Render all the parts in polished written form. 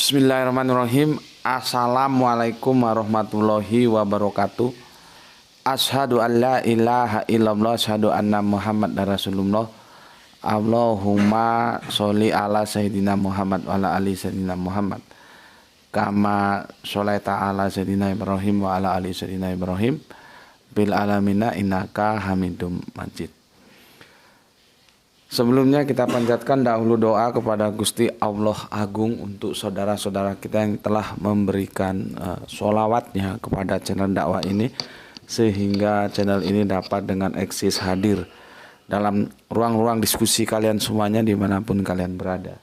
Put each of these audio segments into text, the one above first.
Bismillahirrahmanirrahim. Assalamualaikum warahmatullahi wabarakatuh. Asyhadu an la ilaha illallah, asyhadu anna Muhammad Rasulullah. Allahumma sholli ala sayyidina Muhammad wa ala ali sayyidina Muhammad. Kama sholaita ala sayyidina Ibrahim wa ala ali sayyidina Ibrahim bil alamina innaka Hamidum Majid. Sebelumnya kita panjatkan dahulu doa kepada Gusti Allah Agung untuk saudara-saudara kita yang telah memberikan sholawatnya kepada channel dakwah ini, sehingga channel ini dapat dengan eksis hadir dalam ruang-ruang diskusi kalian semuanya dimanapun kalian berada.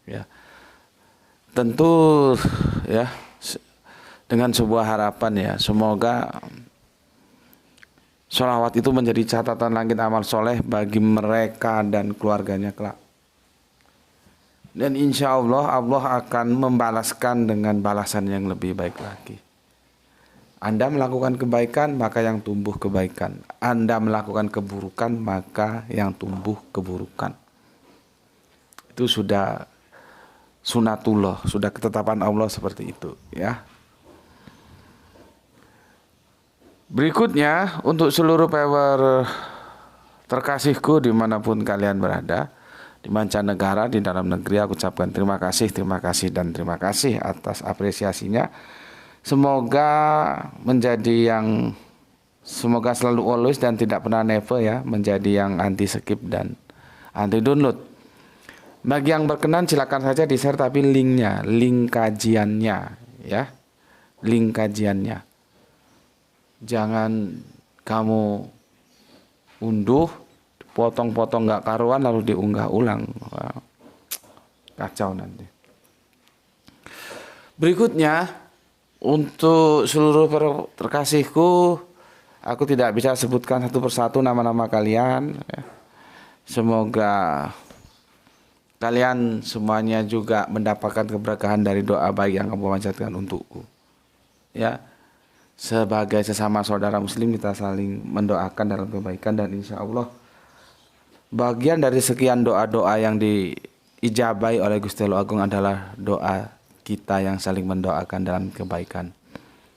Ya, tentu ya dengan sebuah harapan ya, semoga sholawat itu menjadi catatan langit amal soleh bagi mereka dan keluarganya kelak. Dan insya Allah, Allah akan membalaskan dengan balasan yang lebih baik lagi. Anda melakukan kebaikan, maka yang tumbuh kebaikan. Anda melakukan keburukan, maka yang tumbuh keburukan. Itu sudah sunatullah, sudah ketetapan Allah seperti itu, ya. Berikutnya, untuk seluruh power terkasihku dimanapun kalian berada, di mancanegara, di dalam negeri, aku ucapkan terima kasih, dan terima kasih atas apresiasinya. Semoga semoga selalu always dan tidak pernah never ya, menjadi yang anti skip dan anti download. Bagi yang berkenan silakan saja di share, tapi link kajiannya ya, link kajiannya. Jangan kamu unduh, potong-potong nggak karuan lalu diunggah ulang. Wah, kacau nanti. Berikutnya, untuk seluruh terkasihku, aku tidak bisa sebutkan satu persatu nama-nama kalian. Semoga kalian semuanya juga mendapatkan keberkahan dari doa baik yang kamu panjatkan untukku. Ya. Sebagai sesama saudara muslim kita saling mendoakan dalam kebaikan, dan insya Allah bagian dari sekian doa-doa yang diijabai oleh Gusti Allah Agung adalah doa kita yang saling mendoakan dalam kebaikan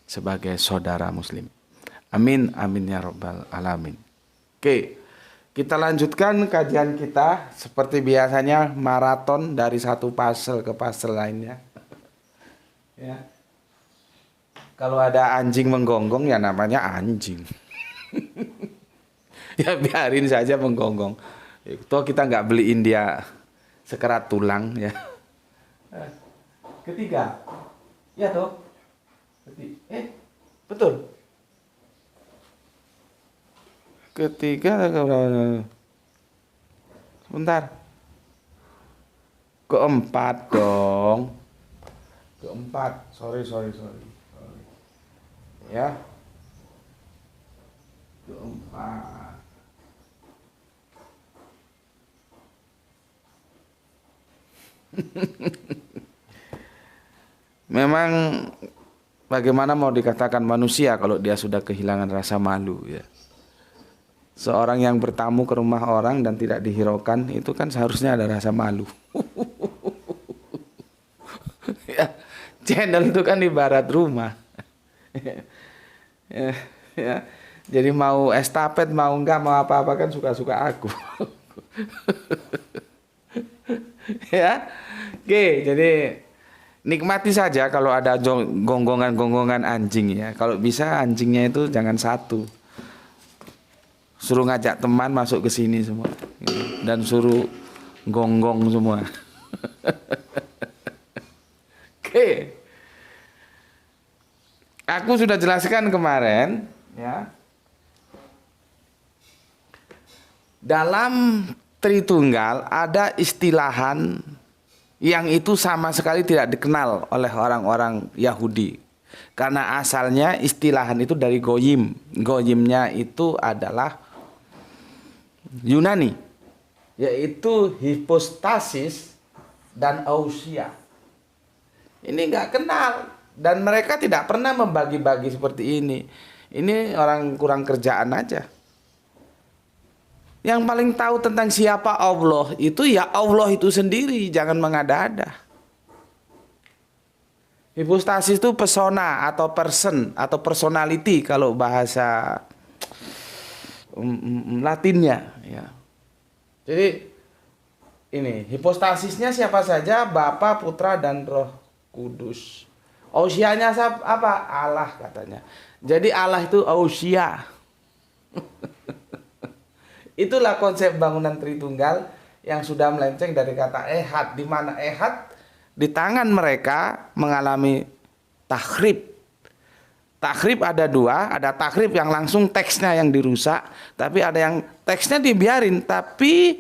sebagai saudara muslim. Amin, amin ya rabbal alamin. Oke, kita lanjutkan kajian kita seperti biasanya, maraton dari satu pasal ke pasal lainnya. Ya. Kalau ada anjing menggonggong ya namanya anjing. Ya biarin saja menggonggong. Toh kita nggak beliin dia sekerat tulang ya. Ketiga. Ya toh. Betul. Ketiga. Sebentar. Keempat dong. Keempat. Sorry. Ya, keempat. Memang bagaimana mau dikatakan manusia kalau dia sudah kehilangan rasa malu ya. Seorang yang bertamu ke rumah orang dan tidak dihiraukan, itu kan seharusnya ada rasa malu. Ya, channel itu kan ibarat rumah. Ya. Jadi mau estafet, mau enggak, mau apa-apa kan suka-suka aku. Ya. Oke, jadi nikmati saja kalau ada gonggongan-gonggongan anjing ya. Kalau bisa anjingnya itu jangan satu. Suruh ngajak teman masuk ke sini semua. Dan suruh gonggong semua. Oke. Aku sudah jelaskan kemarin ya. Dalam Tritunggal ada istilahan yang itu sama sekali tidak dikenal oleh orang-orang Yahudi. Karena asalnya istilahan itu dari goyim. Goyimnya itu adalah Yunani, yaitu hipostasis dan ousia. Ini nggak kenal. Dan mereka tidak pernah membagi-bagi seperti ini. Ini orang kurang kerjaan aja. Yang paling tahu tentang siapa Allah itu ya Allah itu sendiri. Jangan mengada-ada. Hipostasis itu persona atau person atau personality kalau bahasa Latinnya, ya. Jadi ini hipostasisnya siapa saja? Bapa, Putra, dan Roh Kudus. Ousianya apa? Allah katanya. Jadi Allah itu ousia. Itulah konsep bangunan Tritunggal yang sudah melenceng dari kata ehad, di mana ehad di tangan mereka mengalami takhrib. Takhrib ada dua, ada takhrib yang langsung teksnya yang dirusak, tapi ada yang teksnya dibiarin, tapi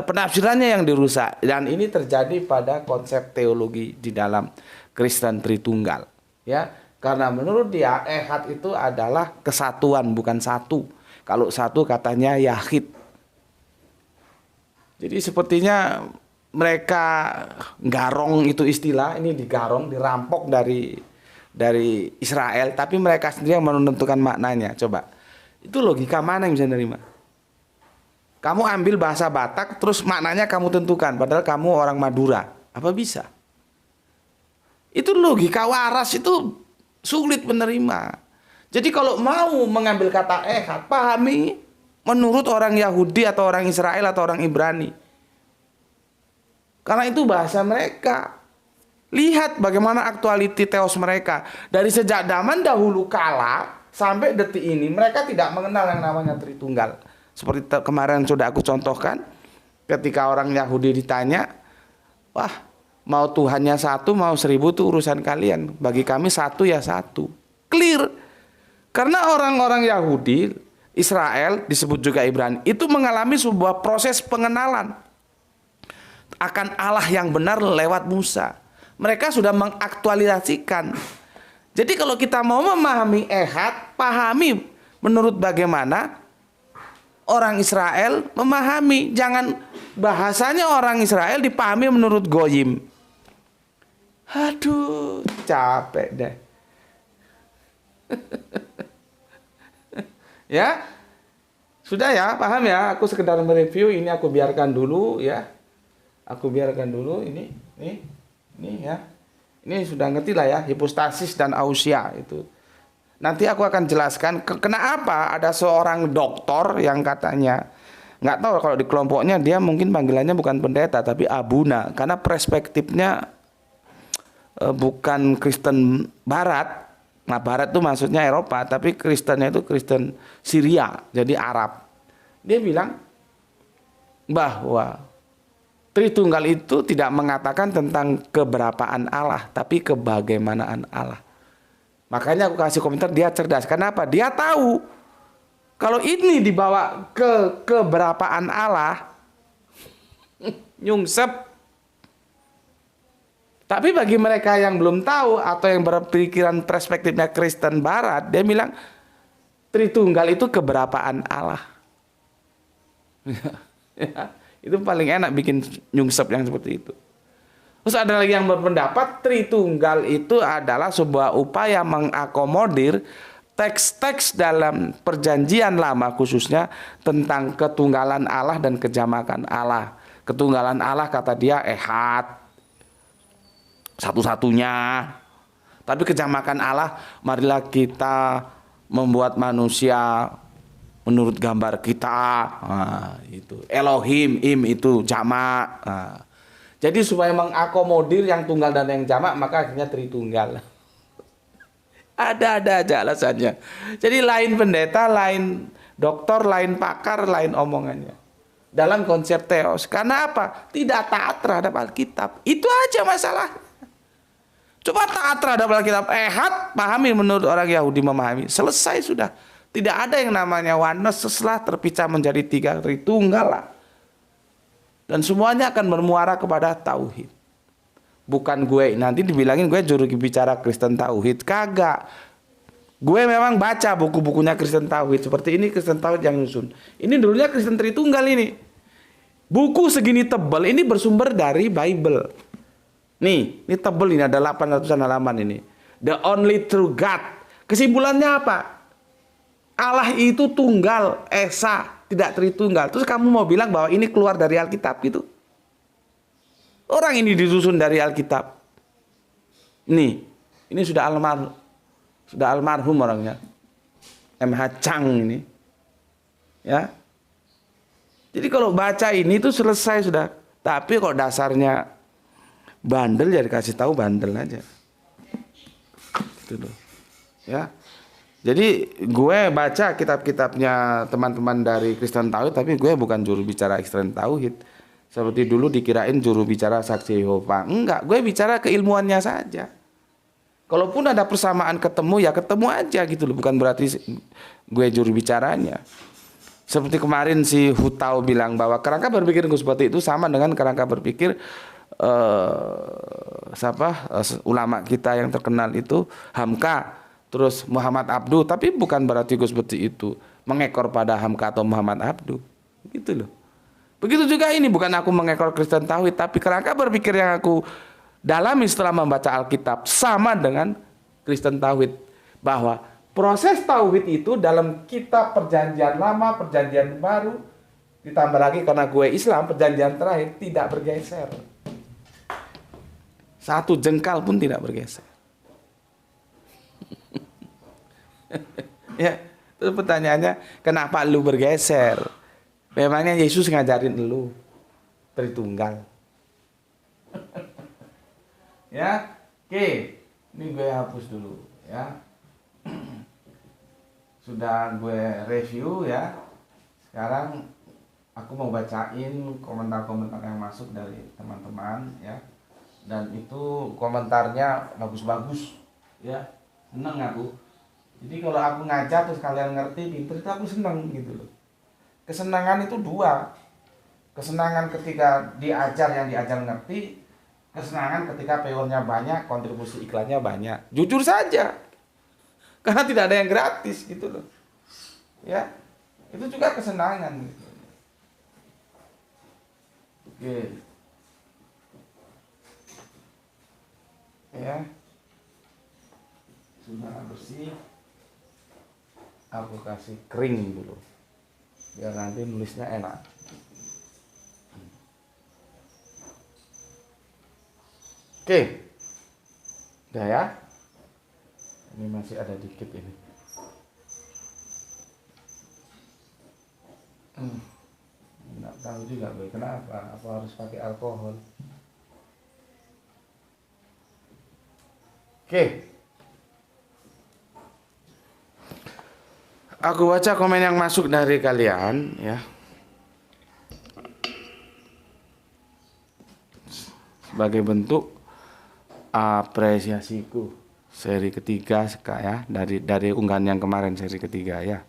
penafsirannya yang dirusak. Dan ini terjadi pada konsep teologi di dalam Kristen Tritunggal, ya. Karena menurut dia ehad itu adalah kesatuan, bukan satu. Kalau satu katanya yahid. Jadi sepertinya mereka garong itu istilah, ini digarong, dirampok dari Israel, tapi mereka sendiri yang menentukan maknanya. Coba, itu logika mana yang bisa nerima? Kamu ambil bahasa Batak, terus maknanya kamu tentukan, padahal kamu orang Madura. Apa bisa? Itu logika waras, itu sulit menerima. Jadi kalau mau mengambil kata ehad, pahami menurut orang Yahudi atau orang Israel atau orang Ibrani. Karena itu bahasa mereka. Lihat bagaimana aktualiti teos mereka. Dari sejak zaman dahulu kala sampai detik ini mereka tidak mengenal yang namanya Tritunggal. Seperti kemarin sudah aku contohkan, ketika orang Yahudi ditanya, wah, mau Tuhannya satu, mau 1000 itu urusan kalian. Bagi kami satu ya satu. Clear. Karena orang-orang Yahudi, Israel, disebut juga Ibrani, itu mengalami sebuah proses pengenalan akan Allah yang benar lewat Musa. Mereka sudah mengaktualisasikan. Jadi kalau kita mau memahami ehad, pahami menurut bagaimana orang Israel memahami. Jangan bahasanya orang Israel dipahami menurut goyim. Aduh, capek deh. Ya, sudah ya, paham ya. Aku sekedar mereview, ini aku biarkan dulu ya. Aku biarkan dulu ini ya. Ini sudah ngerti lah ya, hipostasis dan ousia itu. Nanti aku akan jelaskan kenapa ada seorang doktor yang katanya, nggak tahu kalau di kelompoknya dia mungkin panggilannya bukan pendeta tapi abuna, karena perspektifnya bukan Kristen Barat. Nah, Barat itu maksudnya Eropa, tapi Kristennya itu Kristen Syria, jadi Arab. Dia bilang bahwa Tritunggal itu tidak mengatakan tentang keberapaan Allah, tapi kebagaimanaan Allah. Makanya aku kasih komentar, dia cerdas. Kenapa? Dia tahu kalau ini dibawa ke keberapaan Allah, nyungsep. Tapi bagi mereka yang belum tahu atau yang berpikiran perspektifnya Kristen Barat, dia bilang Tritunggal itu keberapaan Allah. Ya, itu paling enak bikin nyungsep yang seperti itu. Terus ada lagi yang berpendapat Tritunggal itu adalah sebuah upaya mengakomodir teks-teks dalam perjanjian lama khususnya tentang ketunggalan Allah dan kejamakan Allah. Ketunggalan Allah kata dia ehad, satu-satunya. Tapi kejamakan Allah, marilah kita membuat manusia menurut gambar kita. Nah, itu Elohim, im itu jamak. Nah, jadi supaya mengakomodir yang tunggal dan yang jamak, maka akhirnya Tritunggal. Ada aja alasannya. Jadi lain pendeta, lain dokter, lain pakar, lain omongannya dalam konsep teos. Karena apa? Tidak taat terhadap Alkitab. Itu aja masalah. Coba taat terhadap Alkitab, ehad, pahami menurut orang Yahudi memahami. Selesai sudah. Tidak ada yang namanya oneness setelah terpisah menjadi 3 Tritunggal lah. Dan semuanya akan bermuara kepada tauhid. Bukan gue, nanti dibilangin gue juru bicara Kristen Tauhid. Kagak. Gue memang baca buku-bukunya Kristen Tauhid. Seperti ini Kristen Tauhid yang nyusun. Ini dulunya Kristen Tritunggal ini. Buku segini tebal ini bersumber dari Bible. Nih, ini tebel ini, ada 800-an halaman ini. The only true God. Kesimpulannya apa? Allah itu tunggal, esa, tidak Tritunggal. Terus kamu mau bilang bahwa ini keluar dari Alkitab gitu? Orang ini disusun dari Alkitab. Ini sudah almarhum orangnya. MH Chang ini. Ya. Jadi kalau baca ini tuh selesai sudah. Tapi kok dasarnya bandel ya dikasih tahu bandel aja. Gitu loh. Ya. Jadi gue baca kitab-kitabnya teman-teman dari Kristen Tauhid, tapi gue bukan juru bicara Kristen Tauhid. Seperti dulu dikirain juru bicara Saksi Yehova. Enggak, gue bicara keilmuannya saja. Kalaupun ada persamaan ketemu ya ketemu aja gitu loh, bukan berarti gue juru bicaranya. Seperti kemarin si Hutau bilang bahwa kerangka berpikir gue seperti itu sama dengan kerangka berpikir ulama kita yang terkenal itu Hamka, terus Muhammad Abduh, tapi bukan berarti gue seperti itu mengekor pada Hamka atau Muhammad Abduh, gitu loh. Begitu juga ini, bukan aku mengekor Kristen Tauhid, tapi kerangka berpikir yang aku dalami setelah membaca Alkitab sama dengan Kristen Tauhid, bahwa proses tauhid itu dalam kitab Perjanjian Lama, Perjanjian Baru, ditambah lagi karena gue Islam, Perjanjian terakhir tidak bergeser. Satu jengkal pun tidak bergeser. Ya, terus pertanyaannya, kenapa lu bergeser? Memangnya Yesus ngajarin lu Tritunggal? Ya, oke. Ini gue hapus dulu ya. Sudah gue review ya. Sekarang aku mau bacain komentar-komentar yang masuk dari teman-teman ya. Dan itu komentarnya bagus-bagus ya. Seneng aku. Jadi kalau aku ngajar terus kalian ngerti, pinter, itu aku seneng gitu loh. Kesenangan itu dua. Kesenangan ketika diajar, yang diajar ngerti. Kesenangan ketika peonnya banyak, kontribusi iklannya banyak. Jujur saja. Karena tidak ada yang gratis gitu loh. Ya. Itu juga kesenangan gitu. Oke. Ya. Sudah bersih. Aku kasih kering dulu. Biar nanti nulisnya enak. Oke. Udah ya. Ini masih ada dikit ini. Nggak tahu juga gue kenapa. Apa harus pakai alkohol? Oke. Aku baca komen yang masuk dari kalian ya. Sebagai bentuk apresiasiku seri ketiga ya, dari unggahan yang kemarin seri ketiga ya.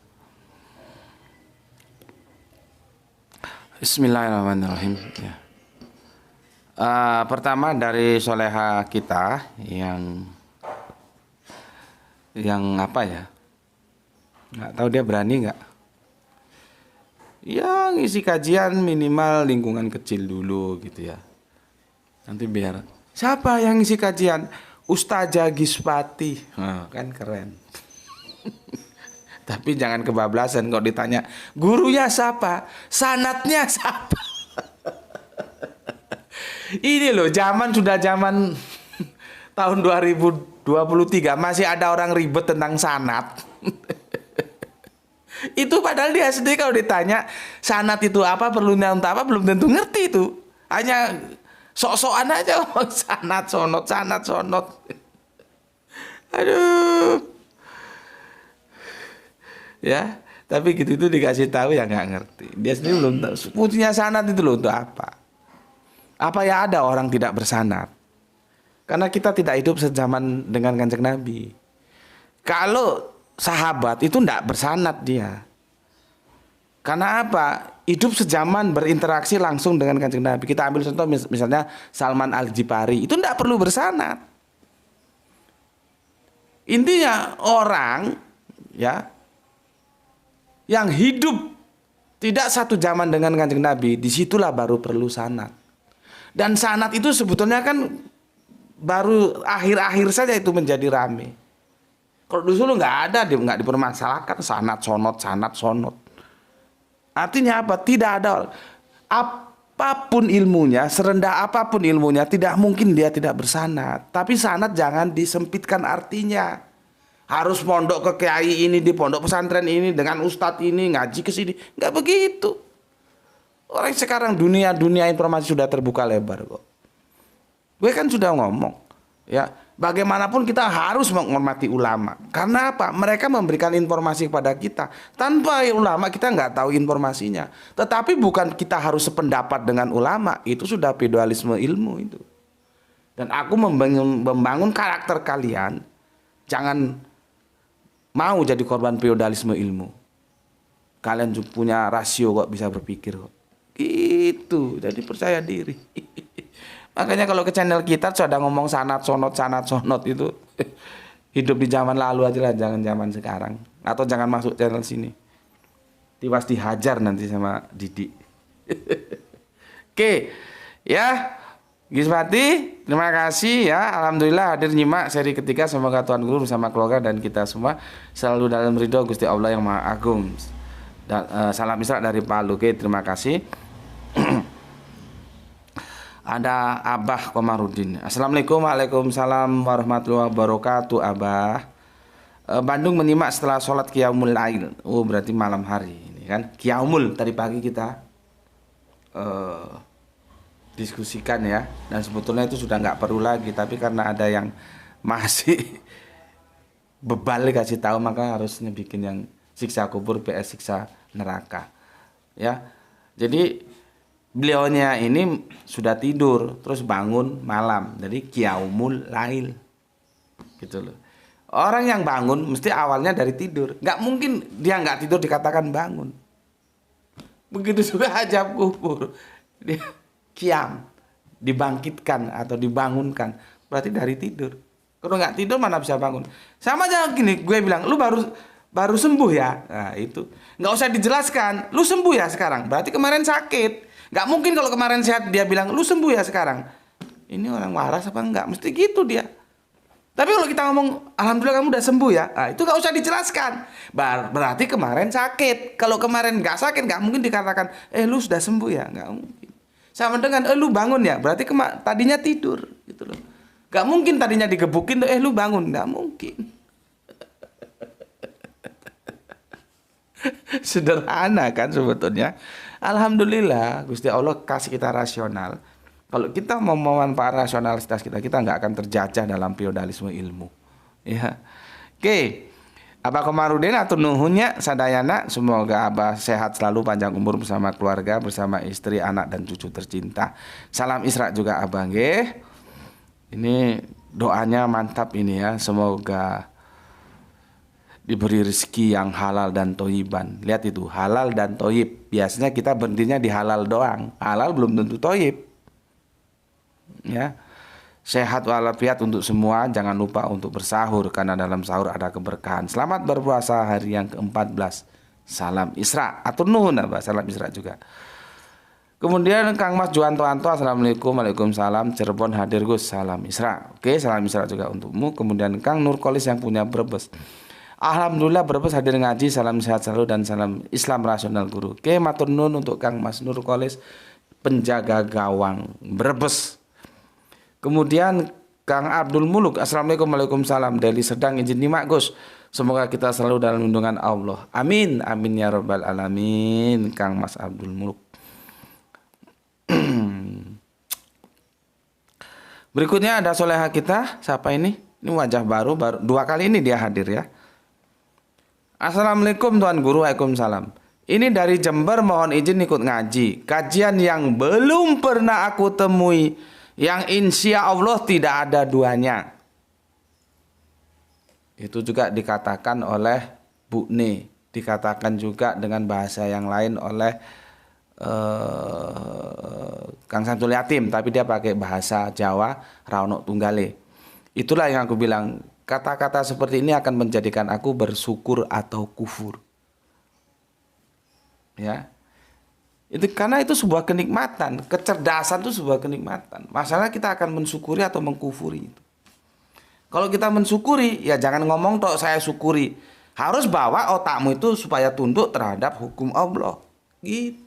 Bismillahirrahmanirrahim ya. Pertama dari soleha kita yang apa ya, nggak tahu dia berani nggak ya ngisi kajian minimal lingkungan kecil dulu gitu ya. Nanti biar siapa yang ngisi kajian? Ustazah Gispati. Nah, kan keren. Tapi jangan kebablasan kalau ditanya, gurunya siapa? Sanatnya siapa? Ini loh, sudah zaman tahun 2023 masih ada orang ribet tentang sanat. Itu padahal dia sendiri kalau ditanya sanat itu apa, perlunya untuk apa, belum tentu ngerti itu. Hanya sok-sokan aja sanat sonot. Aduh. Ya, tapi gitu itu dikasih tahu ya nggak ngerti. Dia sendiri belum tahu. Fungsinya sanat itu loh untuk apa? Apa ya ada orang tidak bersanat? Karena kita tidak hidup sezaman dengan Kanjeng Nabi. Kalau sahabat itu tidak bersanat dia. Karena apa? Hidup sejaman berinteraksi langsung dengan Kanjeng Nabi. Kita ambil contoh misalnya Salman Al-Jipari. Itu tidak perlu bersanad. Intinya orang ya yang hidup tidak satu zaman dengan Kanjeng Nabi, disitulah baru perlu sanad. Dan sanad itu sebetulnya kan baru akhir-akhir saja itu menjadi rame. Kalau dulu nggak ada, nggak dipermasalahkan sanad sonot. Artinya apa? Tidak ada apapun ilmunya, serendah apapun ilmunya, tidak mungkin dia tidak bersanad. Tapi sanad jangan disempitkan artinya. Harus pondok ke kiai ini, di pondok pesantren ini, dengan ustadz ini, ngaji ke sini. Nggak begitu. Orang sekarang dunia informasi sudah terbuka lebar kok. Gue kan sudah ngomong, ya, bagaimanapun kita harus menghormati ulama. Karena apa? Mereka memberikan informasi kepada kita. Tanpa ulama kita nggak tahu informasinya. Tetapi bukan kita harus sependapat dengan ulama. Itu sudah feodalisme ilmu itu. Dan aku membangun karakter kalian. Jangan mau jadi korban feodalisme ilmu. Kalian juga punya rasio kok, bisa berpikir kok. Gitu. Jadi percaya diri. Makanya kalau ke channel kita sudah ngomong sanat sonot itu hidup di zaman lalu aja lah, jangan zaman sekarang. Atau jangan masuk channel sini. Tiwas dihajar nanti sama Didi. Oke, ya, Giswati, terima kasih ya. Alhamdulillah hadir nyimak seri ketiga. Semoga Tuhan Guru bersama keluarga dan kita semua selalu dalam ridho Gusti Allah yang Maha Agung. Dan, salam Isra dari Palu. Oke, terima kasih. Ada Abah Komarudin. Assalamualaikum, waalaikumsalam warahmatullahi wabarakatuh. Abah, Bandung menyimak setelah sholat Qiyamul Lail. Oh, berarti malam hari ini kan. Qiyamul tadi pagi kita diskusikan ya. Dan sebetulnya itu sudah nggak perlu lagi. Tapi karena ada yang masih bebal kasih tahu, maka harusnya bikin yang siksa kubur PS siksa neraka. Ya, jadi beliaunya ini sudah tidur terus bangun malam, jadi Qiyamul Lail gitu loh. Orang yang bangun mesti awalnya dari tidur, nggak mungkin dia nggak tidur dikatakan bangun. Begitu juga hajab kubur, dia qiyam, dibangkitkan atau dibangunkan, berarti dari tidur. Kalau nggak tidur mana bisa bangun. Sama aja gini, gue bilang lu baru sembuh ya, nah itu nggak usah dijelaskan, lu sembuh ya sekarang, berarti kemarin sakit. Gak mungkin kalau kemarin sehat dia bilang lu sembuh ya sekarang. Ini orang waras apa enggak? Mesti gitu dia. Tapi kalau kita ngomong alhamdulillah kamu udah sembuh ya, nah, itu gak usah dijelaskan. Berarti kemarin sakit. Kalau kemarin gak sakit gak mungkin dikatakan lu sudah sembuh ya, gak mungkin. Sama dengan lu bangun ya, berarti tadinya tidur gitu loh. Gak mungkin tadinya digebukin lu bangun, gak mungkin. Sederhana kan sebetulnya. Alhamdulillah Gusti Allah kasih kita rasional. Kalau kita mau memanfaatkan rasionalitas kita nggak akan terjajah dalam feodalisme ilmu. Ya, oke. Abah Komarudin atau nuhunnya sadayana, semoga Abah sehat selalu, panjang umur bersama keluarga, bersama istri, anak dan cucu tercinta. Salam Isra juga Abah nggih. Ini doanya mantap ini ya, semoga diberi rezeki yang halal dan toyiban. Lihat itu, halal dan toyib. Biasanya kita berhentinya di halal doang. Halal belum tentu toyib. Ya, sehat walafiat untuk semua. Jangan lupa untuk bersahur, karena dalam sahur ada keberkahan. Selamat berpuasa hari yang ke-14. Salam Isra. Atur nuhun Abah, salam Isra juga. Kemudian Kang Mas Juanto Anto, assalamualaikum. Waalaikumsalam. Cirebon hadir Gus, salam Isra. Oke, salam Isra juga untukmu. Kemudian Kang Nurkolis yang punya Brebes, alhamdulillah Brebes hadir ngaji, salam sehat selalu dan salam Islam rasional Guru. Oke, matur nuwun untuk Kang Mas Nurkolis, penjaga gawang Brebes. Kemudian Kang Abdul Muluk, assalamualaikum, waalaikumsalam. Deli Sedang izin nyimak Gus. Semoga kita selalu dalam lindungan Allah. Amin, amin ya rabbal alamin. Kang Mas Abdul Muluk. Berikutnya ada soleha kita, siapa ini? Ini wajah baru 2 kali ini dia hadir ya. Assalamualaikum Tuan Guru, waalaikumsalam. Ini dari Jember, mohon izin ikut ngaji. Kajian yang belum pernah aku temui, yang insya Allah tidak ada duanya. Itu juga dikatakan oleh Bu Ne, dikatakan juga dengan bahasa yang lain oleh Kang Samsul Yatim, tapi dia pakai bahasa Jawa, Raunok Tunggale. Itulah yang aku bilang, kata-kata seperti ini akan menjadikan aku bersyukur atau kufur. Ya. Itu karena itu sebuah kenikmatan, kecerdasan itu sebuah kenikmatan. Masalah kita akan mensyukuri atau mengkufuri itu. Kalau kita mensyukuri, ya jangan ngomong tok saya syukuri. Harus bawa otakmu itu supaya tunduk terhadap hukum Allah. Gitu.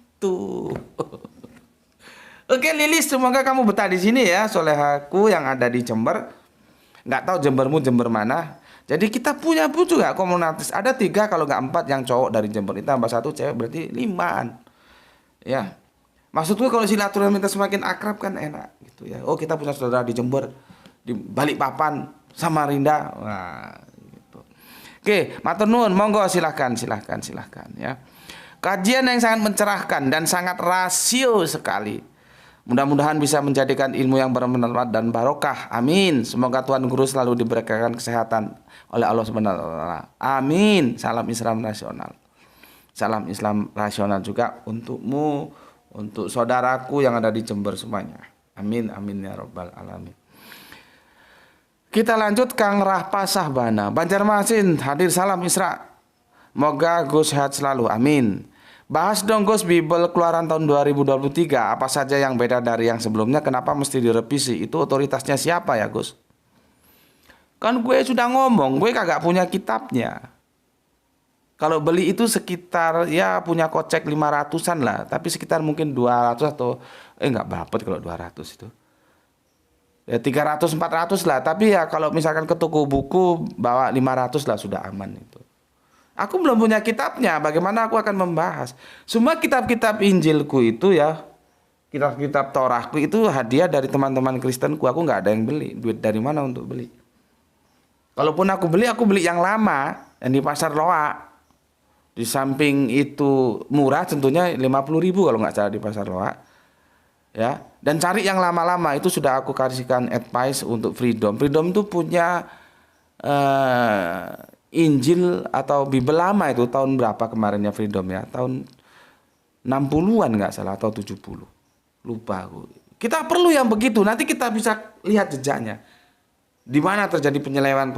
Oke Lilis, semoga kamu betah di sini ya, solehaku yang ada di Jember. Nggak tahu Jembermu Jember mana. Jadi kita punya pun juga komunitas. Ada 3 kalau nggak 4 yang cowok dari Jember. Itu tambah 1 cewek berarti 5-an. Ya. Maksudku kalau silaturahmi kita semakin akrab kan enak gitu ya. Oh kita punya saudara di Jember, di Balikpapan, Samarinda. Wah, gitu. Oke, matur nuwun, monggo silahkan ya. Kajian yang sangat mencerahkan dan sangat rasio sekali. Mudah-mudahan bisa menjadikan ilmu yang bermanfaat dan barokah. Amin. Semoga Tuan Guru selalu diberikan kesehatan oleh Allah Subhanahu wa taala. Amin. Salam Islam nasional. Salam Islam rasional juga untukmu, untuk saudaraku yang ada di Jember semuanya. Amin amin ya rabbal alamin. Kita lanjut Kang Rahpa Sahbana, Banjarmasin, hadir salam Isra. Moga Gus sehat selalu. Amin. Bahas dong Gus Bible keluaran tahun 2023. Apa saja yang beda dari yang sebelumnya? Kenapa mesti direvisi? Itu otoritasnya siapa ya Gus? Kan gue sudah ngomong, gue kagak punya kitabnya. Kalau beli itu sekitar ya punya kocek 500-an lah. Tapi sekitar mungkin 200 atau enggak bapet kalau 200 itu. Ya 300-400 lah. Tapi ya kalau misalkan ke toko buku bawa 500 lah sudah aman itu. Aku belum punya kitabnya, bagaimana aku akan membahas. Semua kitab-kitab Injilku itu ya, kitab-kitab Torahku itu hadiah dari teman-teman Kristenku. Aku nggak ada yang beli, duit dari mana untuk beli. Kalaupun aku beli yang lama, yang di Pasar Loak. Di samping itu murah tentunya 50.000 kalau nggak salah di Pasar Loak. Ya, dan cari yang lama-lama itu sudah aku kasihkan advice untuk Freedom. Freedom itu punya Injil atau Bible lama itu tahun berapa kemarinnya Freedom ya? Tahun 60-an nggak salah atau 70. Lupa aku. Kita perlu yang begitu, nanti kita bisa lihat jejaknya. Di mana terjadi penyelewan.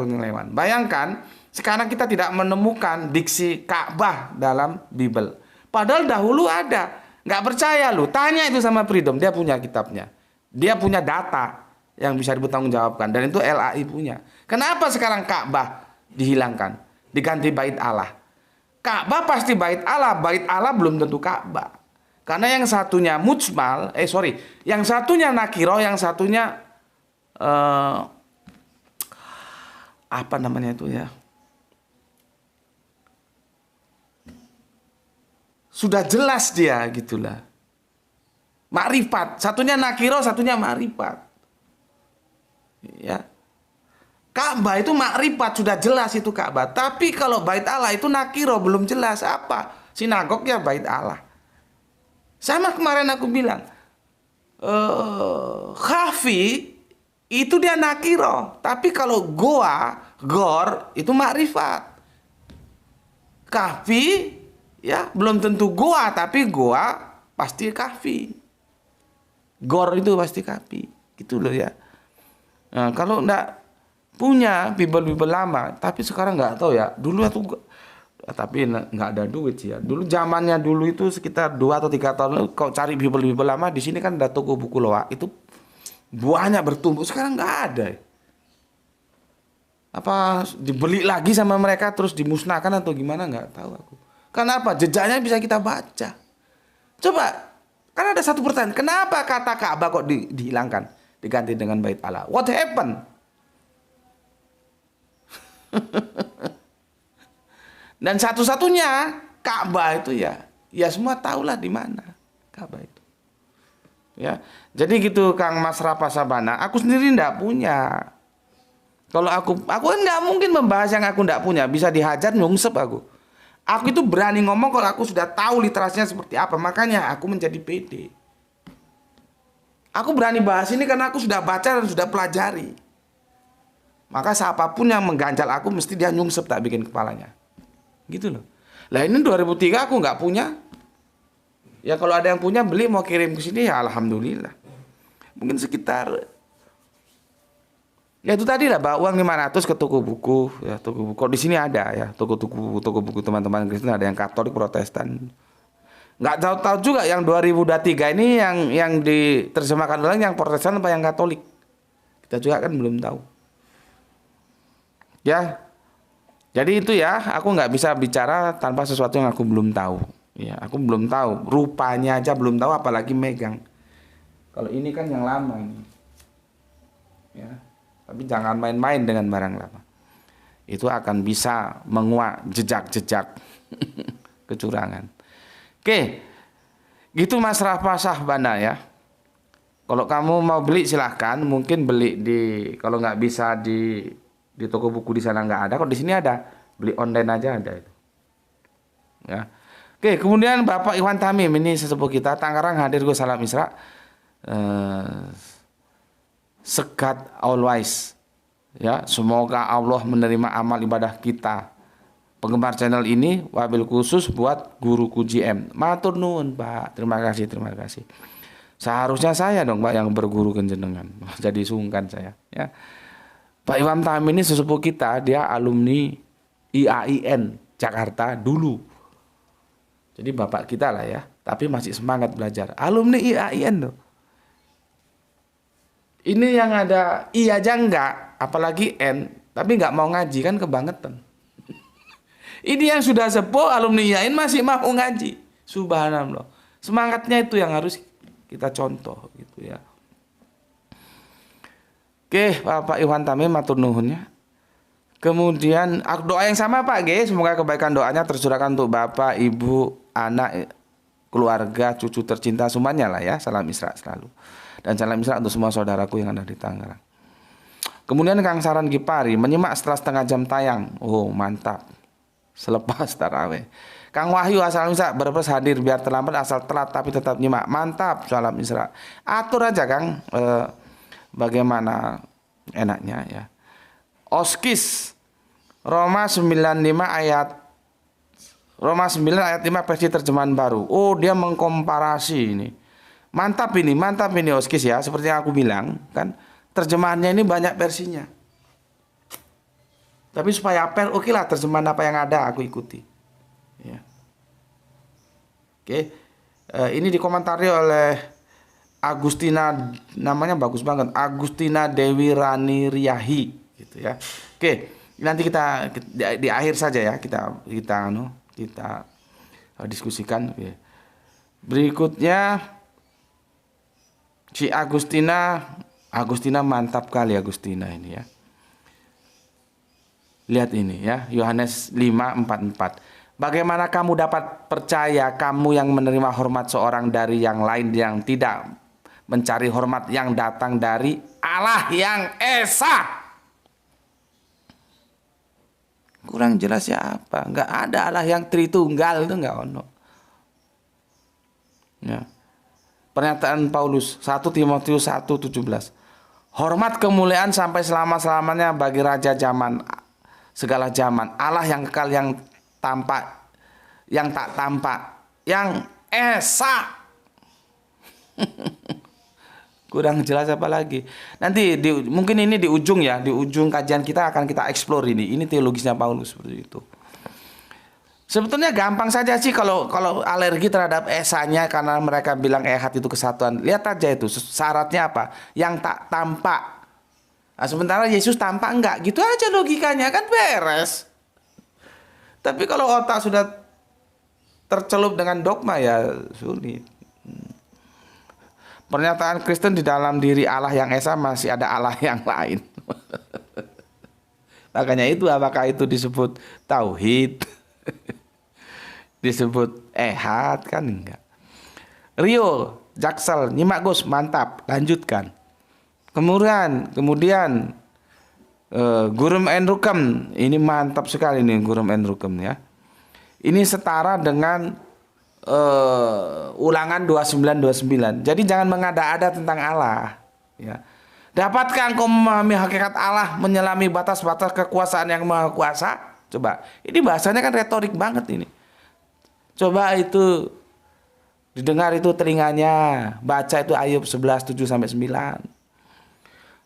Bayangkan, sekarang kita tidak menemukan diksi Ka'bah dalam Bible. Padahal dahulu ada. Nggak percaya lu, tanya itu sama Freedom, dia punya kitabnya. Dia punya data yang bisa dipertanggungjawabkan dan itu LAI punya. Kenapa sekarang Ka'bah dihilangkan, diganti bait Allah? Ka'bah pasti bait Allah belum tentu Ka'bah. Karena yang satunya mujmal, yang satunya nakiro, yang satunya apa namanya itu ya? Sudah jelas dia gitulah. Makrifat, satunya nakiro, satunya makrifat. Ya. Ka'bah itu makrifat, sudah jelas itu Ka'bah. Tapi kalau bait Allah itu nakiro, belum jelas apa. Sinagog ya bait Allah. Sama kemarin aku bilang, khafi itu dia nakiro. Tapi kalau gor itu makrifat. Kahfi ya belum tentu goa, tapi goa pasti kahfi. Gor itu pasti kahfi. Gitu loh ya. Nah, kalau enggak punya Bible lama, tapi sekarang nggak tahu ya. Dulu aku tapi nggak ada duit sih ya. Dulu zamannya dulu itu sekitar 2 atau 3 tahun lalu, kau cari Bible lama di sini kan ada toko buku loa itu banyak bertumbuh. Sekarang nggak ada. Apa dibeli lagi sama mereka terus dimusnahkan atau gimana nggak tahu aku. Kenapa? Jejaknya bisa kita baca. Coba, kan ada satu pertanyaan. Kenapa kata Ka'bah kok dihilangkan, diganti dengan bait Allah? What happened? Dan satu-satunya Ka'bah itu ya semua tahulah di mana Ka'bah itu. Ya, jadi gitu Kang Mas Rapa Sabana. Aku sendiri ndak punya. Kalau aku nggak mungkin membahas yang aku ndak punya. Bisa dihajar nyungsep aku. Aku itu berani ngomong kalau aku sudah tahu literasinya seperti apa. Makanya aku menjadi pede. Aku berani bahas ini karena aku sudah baca dan sudah pelajari. Maka siapapun yang mengganjal aku mesti dia nyungsep tak bikin kepalanya. Gitu loh. Lah ini 2003 aku nggak punya. Ya kalau ada yang punya beli mau kirim ke sini ya alhamdulillah. Mungkin sekitar ya itu tadi lah, bawa uang 500 ke toko buku, ya toko buku. Di sini ada ya toko buku teman-teman Kristen, ada yang Katolik, Protestan. Nggak tahu juga yang 2023 ini yang diterjemahkan orang yang Protestan apa yang Katolik. Kita juga kan belum tahu. Ya. Jadi itu ya, aku nggak bisa bicara tanpa sesuatu yang aku belum tahu. Ya, aku belum tahu. Rupanya aja belum tahu apalagi megang. Kalau ini kan yang lama ini. Ya. Tapi jangan main-main dengan barang lama. Itu akan bisa menguak jejak-jejak kecurangan. Oke. Gitu Mas Rafa Sahbana ya. Kalau kamu mau beli silahkan, mungkin beli di, kalau nggak bisa di toko buku di sana nggak ada, kalau di sini ada, beli online aja ada itu. Ya. Oke, kemudian Bapak Iwan Tamim, ini sesepuh kita Tangerang, hadir, gue salam Isra. Segat always. Ya, semoga Allah menerima amal ibadah kita. Penggemar channel ini, wabil khusus buat guruku GM. Matur nuwun, Pak. Terima kasih, terima kasih. Seharusnya saya dong, Pak, yang berguru ke jenengan. Jadi sungkan saya, ya. Pak Iwan Tamim ini sesepuh kita, dia alumni IAIN Jakarta dulu. Jadi bapak kita lah ya, tapi masih semangat belajar. Alumni IAIN tuh. Ini yang ada I aja enggak, apalagi N, tapi enggak mau ngaji, kan kebangetan. Ini yang sudah sepuh alumni IAIN masih mau ngaji. Subhanallah. Semangatnya itu yang harus kita contoh gitu ya. Oke, Bapak Iwan Tamim matur nuhun ya. Kemudian doa yang sama Pak G, semoga kebaikan doanya tercurahkan untuk Bapak, Ibu, anak, keluarga, cucu tercinta semuanya lah ya. Salam Isra selalu. Dan salam Isra untuk semua saudaraku yang ada di Tangerang. Kemudian Kang Saran Gipari menyimak setelah setengah jam tayang. Oh mantap. Selepas taraweh. Kang Wahyu asal Isra berbes hadir biar terlambat asal telat tapi tetap nyimak. Mantap. Salam Isra. Atur aja Kang. Bagaimana enaknya ya. Oskis Roma 95 ayat 5 versi terjemahan baru. Oh, dia mengkomparasi ini. Mantap ini Oskis ya. Seperti yang aku bilang kan, terjemahannya ini banyak versinya. Tapi supaya apel, oke lah terjemahan apa yang ada aku ikuti. Ya. Oke. Ini dikomentari oleh Agustina, namanya bagus banget, Agustina Dewi Rani Riyahi gitu ya. Oke, nanti kita di akhir saja ya, kita diskusikan. Oke. Berikutnya si Agustina mantap kali Agustina ini ya. Lihat ini ya, Yohanes 5:44. Bagaimana kamu dapat percaya kamu yang menerima hormat seorang dari yang lain yang tidak mencari hormat yang datang dari Allah yang Esa? Kurang jelas ya apa? Enggak ada Allah yang Tritunggal, itu enggak ono. Ya. Pernyataan Paulus 1 Timotius 1:17. Hormat kemuliaan sampai selama-lamanya bagi raja zaman segala zaman, Allah yang kekal, yang tampak, yang tak tampak, yang Esa. Kurang jelas apa lagi? Nanti mungkin ini di ujung ya, di ujung kajian kita akan kita explore ini. Ini teologisnya Paulus seperti itu. Sebetulnya gampang saja sih kalau alergi terhadap esanya karena mereka bilang ehad itu kesatuan. Lihat aja itu syaratnya apa? Yang tak tampak. Nah, sementara Yesus tampak enggak, gitu aja logikanya kan beres. Tapi kalau otak sudah tercelup dengan dogma ya sulit. Pernyataan Kristen di dalam diri Allah yang Esa masih ada Allah yang lain. Makanya itu apakah itu disebut tauhid? Disebut ehad kan enggak. Rio, Jaksel, nyimak Gus, mantap, lanjutkan. Kemudian Gurum and Rukem, ini mantap sekali nih Gurum and Rukem ya. Ini setara dengan Ulangan 29:29. Jadi jangan mengada-ada tentang Allah ya. Dapatkah engkau memahami hakikat Allah menyelami batas-batas kekuasaan yang maha kuasa? Coba, ini bahasanya kan retorik banget ini. Coba itu didengar itu telinganya, baca itu Ayub 11:7-9.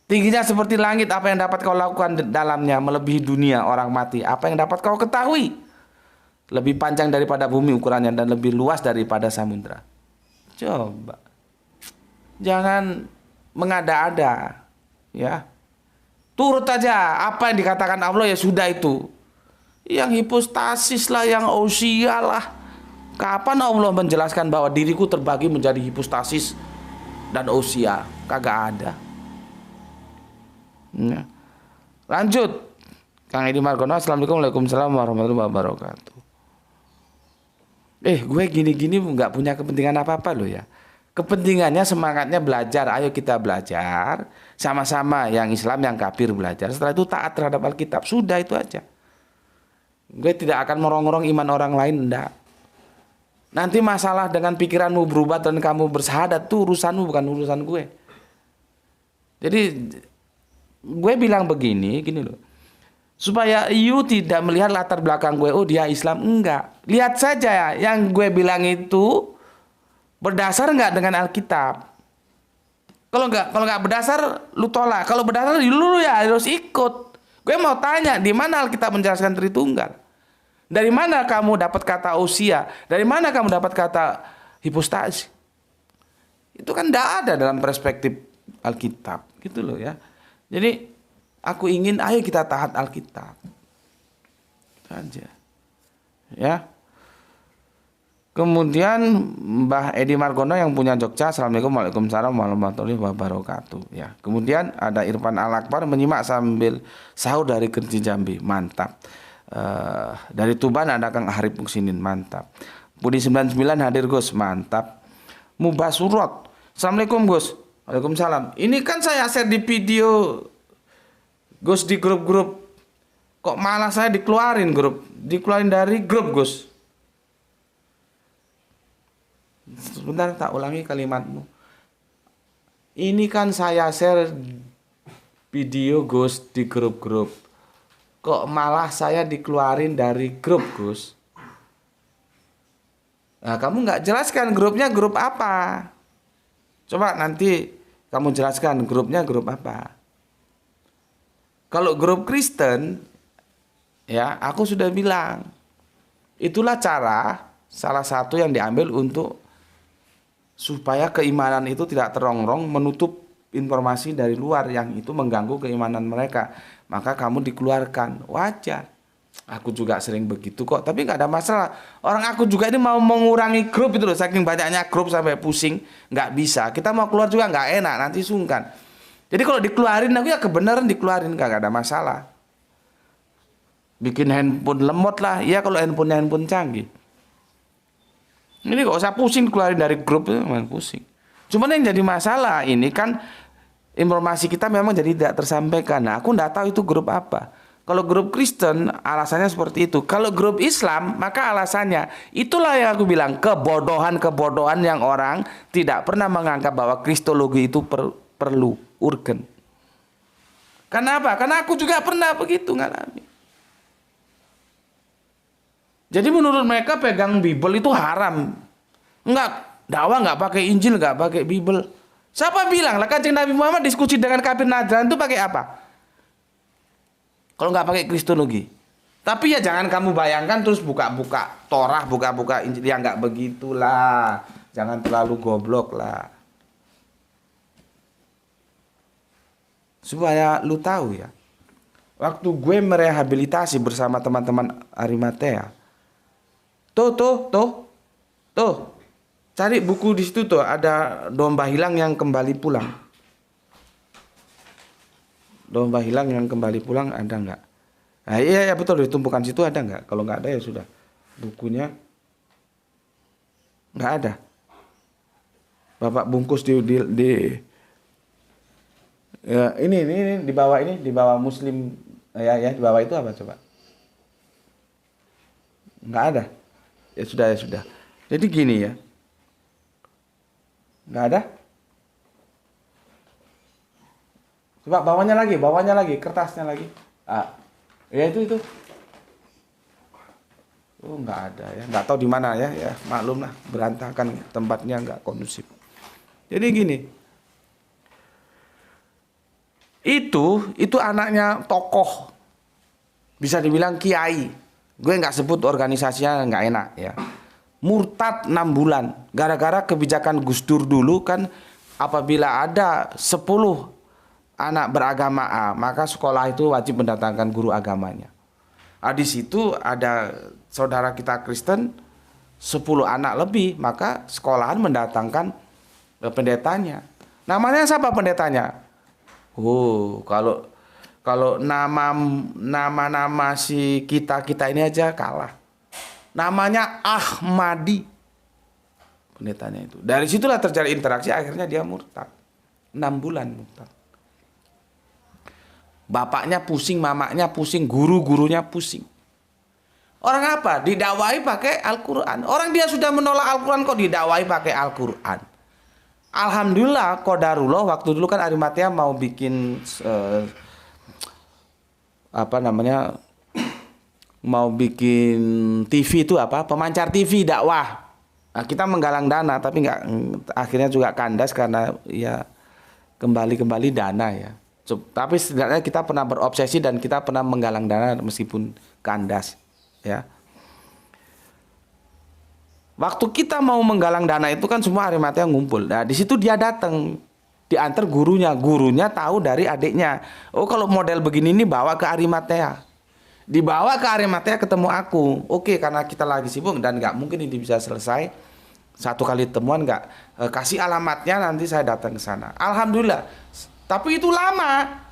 Tingginya seperti langit, apa yang dapat kau lakukan dalamnya? Melebihi dunia orang mati, apa yang dapat kau ketahui? Lebih panjang daripada bumi ukurannya dan lebih luas daripada samudra. Coba, jangan mengada-ada ya. Turut aja apa yang dikatakan Allah ya sudah itu. Yang hipostasis lah, yang ousia lah. Kapan Allah menjelaskan bahwa diriku terbagi menjadi hipostasis? dan usia, kagak ada. Ya. Lanjut, Kang Edi Margono. Assalamualaikum. Waalaikumsalam warahmatullahi wabarakatuh. Gue gini-gini nggak punya kepentingan apa-apa loh ya. Kepentingannya, semangatnya belajar. Ayo kita belajar sama-sama, yang Islam yang kafir belajar. Setelah itu taat terhadap Alkitab. Sudah, itu aja. Gue tidak akan merongrong iman orang lain, enggak. Nanti masalah dengan pikiranmu berubah dan kamu bersahadat, tuh urusanmu, bukan urusan gue. Jadi gue bilang begini, gini loh. Supaya you tidak melihat latar belakang gue, oh dia Islam, enggak. Lihat saja ya, yang gue bilang itu berdasar enggak dengan Alkitab. Kalau enggak berdasar, lu tolak. Kalau berdasar, lu ya harus ikut. Gue mau tanya, di mana Alkitab menjelaskan Tritunggal? Dari mana kamu dapat kata usia? Dari mana kamu dapat kata hipostasi? Itu kan enggak ada dalam perspektif Alkitab, gitu loh ya. Jadi aku ingin, ayo kita taat Alkitab. Itu aja. Ya. Kemudian Mbah Edi Margono yang punya Jogja. Assalamualaikum. Waalaikumsalam warahmatullahi wabarakatuh. Ya. Kemudian ada Irfan Al-Akbar, menyimak sambil sahur dari Kerji Jambi. Mantap. Dari Tuban ada Kang Harip Muksinin. Mantap. Budi 99 hadir Gus. Mantap. Mubah Surot. Assalamualaikum Gus. Waalaikumsalam. Ini kan saya share di video Gus di grup-grup. Kok malah saya dikeluarin dari grup Gus. Sebentar, tak ulangi kalimatmu. Ini kan saya share video Gus di grup-grup. Kok malah saya dikeluarin dari grup Gus. Nah, kamu nggak jelaskan grupnya grup apa. Coba nanti kamu jelaskan grupnya grup apa. Kalau grup Kristen, ya aku sudah bilang, itulah cara salah satu yang diambil untuk supaya keimanan itu tidak terongrong, menutup informasi dari luar yang itu mengganggu keimanan mereka. Maka kamu dikeluarkan, wajar. Aku juga sering begitu kok, tapi nggak ada masalah. Orang aku juga ini mau mengurangi grup itu loh, saking banyaknya grup sampai pusing, nggak bisa. Kita mau keluar juga nggak enak, nanti sungkan. Jadi kalau dikeluarin, aku ya kebenaran dikeluarin, nggak ada masalah. Bikin handphone lemot lah, ya kalau handphone canggih. Ini gak usah pusing keluarin dari grup itu, memang pusing. Cuman yang jadi masalah ini kan informasi kita memang jadi tidak tersampaikan. Nah, aku nggak tahu itu grup apa. Kalau grup Kristen alasannya seperti itu. Kalau grup Islam maka alasannya itulah yang aku bilang, kebodohan yang orang tidak pernah menganggap bahwa kristologi itu perlu, urgen. Kenapa? Karena aku juga pernah begitu ngalami. Jadi menurut mereka pegang Bible itu haram. Enggak, dakwah enggak pakai Injil, enggak pakai Bible. Siapa bilang? Lah Kanjeng Nabi Muhammad diskusi dengan kafir Najran itu pakai apa? Kalau enggak pakai kristologi. Tapi ya jangan kamu bayangkan terus buka-buka Torah, buka-buka Injil, ya enggak begitulah. Jangan terlalu goblok lah. Supaya lu tahu ya. Waktu gue merehabilitasi bersama teman-teman Arimatea. Tuh. Cari buku di situ tuh, ada domba hilang yang kembali pulang. Domba hilang yang kembali pulang ada enggak? Nah, iya betul, di tumpukan situ ada enggak? Kalau enggak ada ya sudah. Bukunya enggak ada. Bapak bungkus di ya, ini di bawah Muslim ya di bawah itu apa coba? Enggak ada. Ya sudah. Jadi gini ya. Enggak ada? Coba bawahnya lagi, kertasnya lagi. Ya itu. Oh, enggak ada ya. Enggak tahu di mana ya. Maklum lah, berantakan tempatnya, enggak kondusif. Jadi gini. Itu anaknya tokoh. Bisa dibilang kiai. Gue enggak sebut organisasinya, enggak enak ya. Murtad 6 bulan gara-gara kebijakan Gus Dur dulu kan, apabila ada 10 anak beragama A maka sekolah itu wajib mendatangkan guru agamanya. Di situ ada saudara kita Kristen 10 anak lebih, maka sekolahan mendatangkan pendetanya. Namanya siapa pendetanya? Oh, kalau nama si kita ini aja kalah. Namanya Ahmadi pendetanya itu. Dari situlah terjadi interaksi, akhirnya dia murtad. 6 bulan murtad. Bapaknya pusing, mamanya pusing, guru-gurunya pusing. Orang apa? Didakwai pakai Al-Quran. Orang dia sudah menolak Al-Quran kok didakwai pakai Al-Quran. Alhamdulillah, qadarullah, waktu dulu kan Arimatea mau bikin mau bikin TV itu pemancar TV dakwah. Nah, kita menggalang dana tapi nggak, akhirnya juga kandas karena ya kembali dana ya. Tapi setidaknya kita pernah berobsesi dan kita pernah menggalang dana meskipun kandas ya. Waktu kita mau menggalang dana itu kan semua Arimatea ngumpul. Nah, di situ dia datang, diantar gurunya tahu dari adiknya. Oh, kalau model begini ini bawa ke Arimatea. Dibawa ke Arimatea ketemu aku. Oke, karena kita lagi sibuk dan nggak mungkin ini bisa selesai satu kali temuan, nggak kasih alamatnya, nanti saya datang ke sana. Alhamdulillah. Tapi itu lama.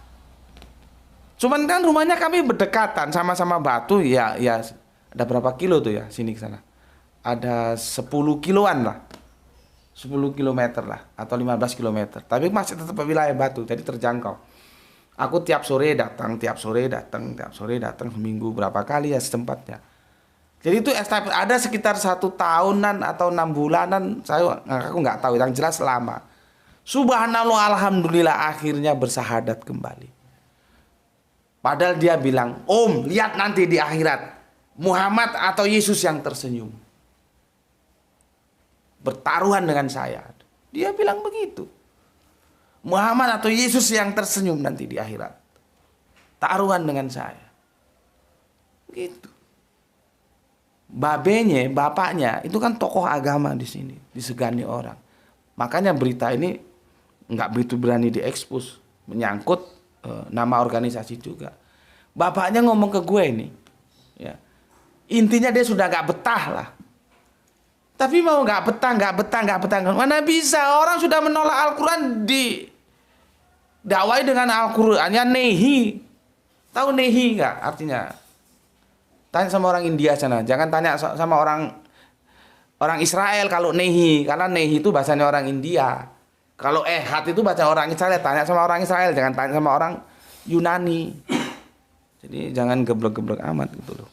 Cuman kan rumahnya kami berdekatan, sama-sama Batu ya ada berapa kilo tuh ya sini ke sana? Ada 10 kiloan lah. 10 kilometer lah atau 15 kilometer. Tapi masih tetap wilayah Batu, jadi terjangkau. Aku tiap sore datang, seminggu berapa kali ya setempatnya. Jadi itu ada sekitar 1 tahunan atau 6 bulanan, aku nggak tahu, yang jelas lama. Subhanallah, alhamdulillah akhirnya bersahadat kembali. Padahal dia bilang, Om, lihat nanti di akhirat Muhammad atau Yesus yang tersenyum bertaruhan dengan saya. Dia bilang begitu. Muhammad atau Yesus yang tersenyum nanti di akhirat. Taruhan dengan saya. Gitu. Bapaknya itu kan tokoh agama di sini, disegani orang. Makanya berita ini nggak begitu berani diekspos, menyangkut nama organisasi juga. Bapaknya ngomong ke gue ini, ya, intinya dia sudah nggak betah lah. Tapi mau nggak betah. Mana bisa, orang sudah menolak Al-Quran dakwai dengan Al-Qurannya nehi. Tahu nehi nggak artinya? Tanya sama orang India sana, jangan tanya sama orang Israel kalau nehi, karena nehi itu bahasanya orang India. Kalau ehad itu bahasa orang Israel, tanya sama orang Israel, jangan tanya sama orang Yunani. Jadi jangan geblek-geblek amat gitu loh.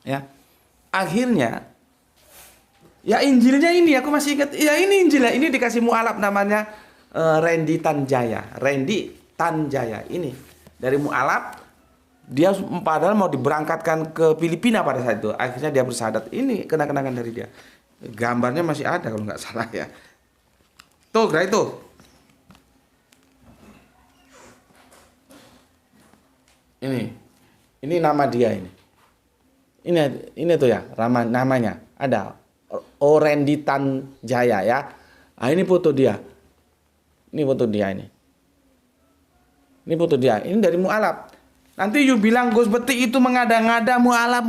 Ya. Akhirnya ya Injilnya ini aku masih ingat. Ya ini Injilnya, ini dikasih mualaf namanya Randy Tanjaya. Ini dari mualaf. Dia padahal mau diberangkatkan ke Filipina pada saat itu. Akhirnya dia bersahadat. Ini kenang-kenangan dari dia. Gambarnya masih ada kalau nggak salah ya. Tuh, kira itu. Ini nama dia ini. Ini tuh ya, namanya. Ada Orenditan Jaya ya. Nah, ini foto dia. Ini foto dia ini. Ini foto dia. Ini dari mualaf. Nanti you bilang Gus Betik itu mengada-ngada mualaf.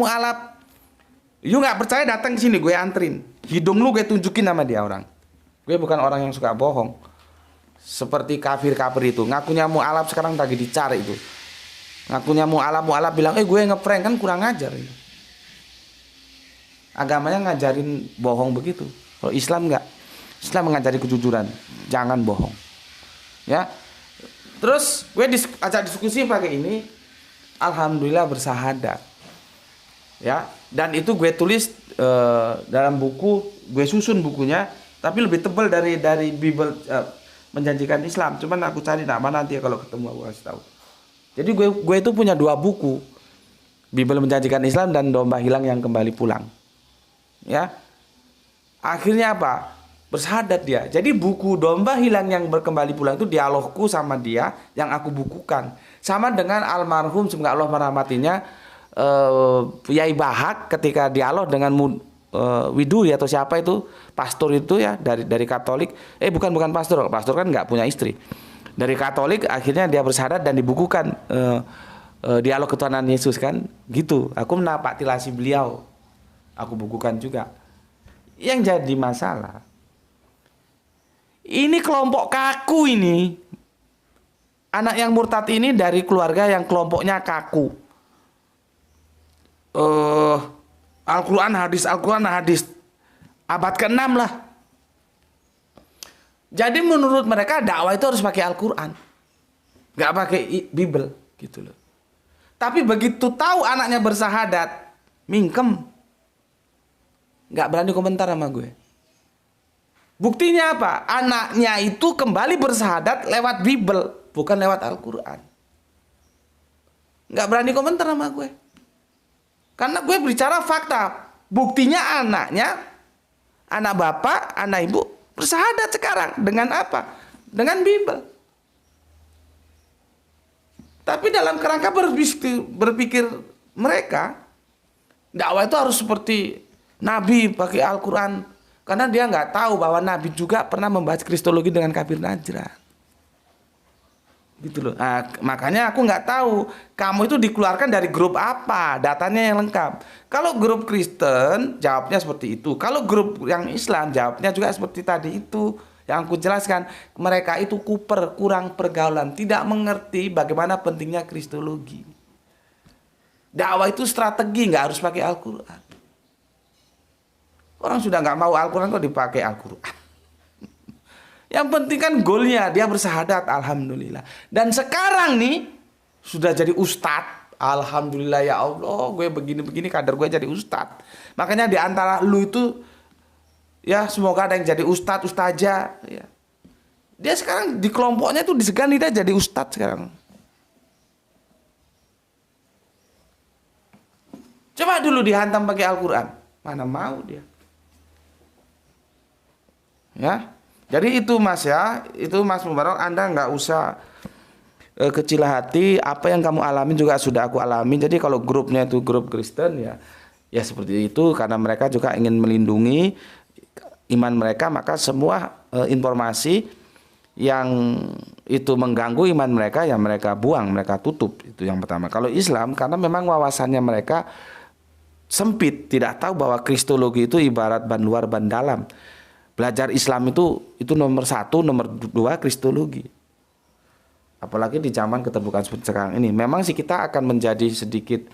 You nggak percaya, datang ke sini, gue antrin. Hidung lu gue tunjukin sama dia orang. Gue bukan orang yang suka bohong. Seperti kafir-kafir itu. Ngakunya mualaf sekarang lagi dicari itu. Ngakunya mualaf bilang, gue ngeprank, kan kurang ajar. Agamanya ngajarin bohong begitu. Kalau Islam nggak. Islam mengajari kejujuran. Jangan bohong. Ya. Terus gue ajak diskusi pakai ini. Alhamdulillah bersahadat. Ya, dan itu gue tulis dalam buku, gue susun bukunya, tapi lebih tebal dari Bible menjanjikan Islam. Cuman aku cari nama nanti ya, kalau ketemu aku kasih tahu. Jadi gue itu punya 2 buku. Bible menjanjikan Islam dan Domba Hilang yang Kembali Pulang. Ya. Akhirnya apa? Bersahadat dia. Jadi buku Domba Hilang yang Kembali Pulang itu dialogku sama dia yang aku bukukan. Sama dengan almarhum semoga Allah merahmatinya Yai Bahak ketika dialog dengan Widuri atau siapa itu, pastor itu ya dari Katolik. Bukan pastor kan nggak punya istri. Dari Katolik akhirnya dia bersahadat dan dibukukan dialog ketuhanan Yesus kan. Gitu. Aku menapaktilasi beliau. Aku bukukan juga. Yang jadi masalah, Ini kelompok kaku ini. Anak yang murtad ini dari keluarga yang kelompoknya kaku. Al-Quran hadis, Al-Quran hadis. Abad ke-6 lah. Jadi menurut mereka dakwah itu harus pakai Al-Quran. Gak pakai Bible gitu loh. Tapi begitu tahu anaknya bersahadat, mingkem. Gak berani komentar sama gue. Buktinya apa? Anaknya itu kembali bersahadat lewat Bible, bukan lewat Al-Quran. Gak berani komentar sama gue. Karena gue bicara fakta. Buktinya anaknya, anak bapak, anak ibu bersahadat sekarang. Dengan apa? Dengan Bible. Tapi dalam kerangka berpikir mereka, dakwah itu harus seperti Nabi pakai Al-Quran. Karena dia nggak tahu bahwa Nabi juga pernah membahas kristologi dengan kafir Najran. Gitu loh. Nah, makanya aku nggak tahu kamu itu dikeluarkan dari grup apa, datanya yang lengkap. Kalau grup Kristen jawabnya seperti itu. Kalau grup yang Islam jawabnya juga seperti tadi itu. Yang aku jelaskan, mereka itu kuper, kurang pergaulan, tidak mengerti bagaimana pentingnya kristologi. Dakwah itu strategi, nggak harus pakai Al-Quran. Orang sudah nggak mau Al-Quran kok dipakai Al-Quran. Yang penting kan goalnya dia bersahadat, alhamdulillah. Dan sekarang nih sudah jadi ustadz, alhamdulillah ya Allah, gue begini-begini kader gue jadi ustadz. Makanya di antara lu itu ya semoga ada yang jadi ustadz, ustazah. Ya. Dia sekarang di kelompoknya tuh disegani dia jadi ustadz sekarang. Coba dulu dihantam pakai Al-Quran, mana mau dia. Ya, jadi itu Mas ya, itu Mas Mubarak, Anda nggak usah kecil hati. Apa yang kamu alami juga sudah aku alami. Jadi kalau grupnya itu grup Kristen ya, ya seperti itu. Karena mereka juga ingin melindungi iman mereka, maka semua informasi yang itu mengganggu iman mereka ya mereka buang, mereka tutup. Itu yang pertama. Kalau Islam karena memang wawasannya mereka sempit, tidak tahu bahwa kristologi itu ibarat ban luar ban dalam. Belajar Islam itu nomor 1, nomor 2 kristologi. Apalagi di zaman keterbukaan seperti sekarang ini. Memang sih kita akan menjadi sedikit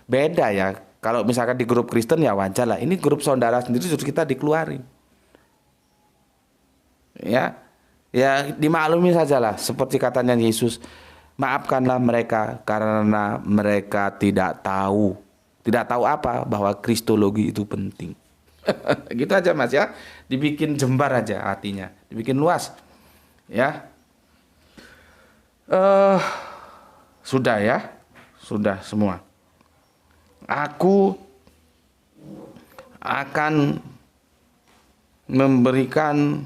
beda ya. Kalau misalkan di grup Kristen ya wajar lah. Ini grup saudara sendiri justru kita dikeluarin. Ya, ya dimaklumi sajalah. Seperti katanya Yesus, maafkanlah mereka karena mereka tidak tahu. Tidak tahu apa bahwa kristologi itu penting. Gitu aja Mas ya, dibikin jembar aja hatinya, dibikin luas ya. Sudah ya, sudah semua. Aku akan memberikan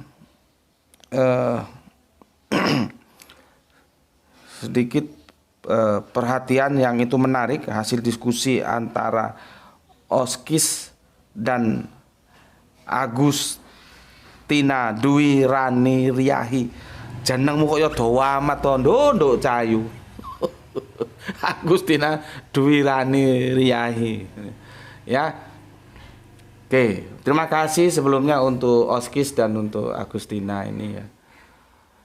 sedikit perhatian yang itu menarik, hasil diskusi antara Oskis dan Agustina Dwi Rani Riyahi. Jenengmu kok ya dawa amat to, nduk cayu. Agustina Dwi Rani Riyahi. Ya. Oke, terima kasih sebelumnya untuk Oskis dan untuk Agustina ini ya.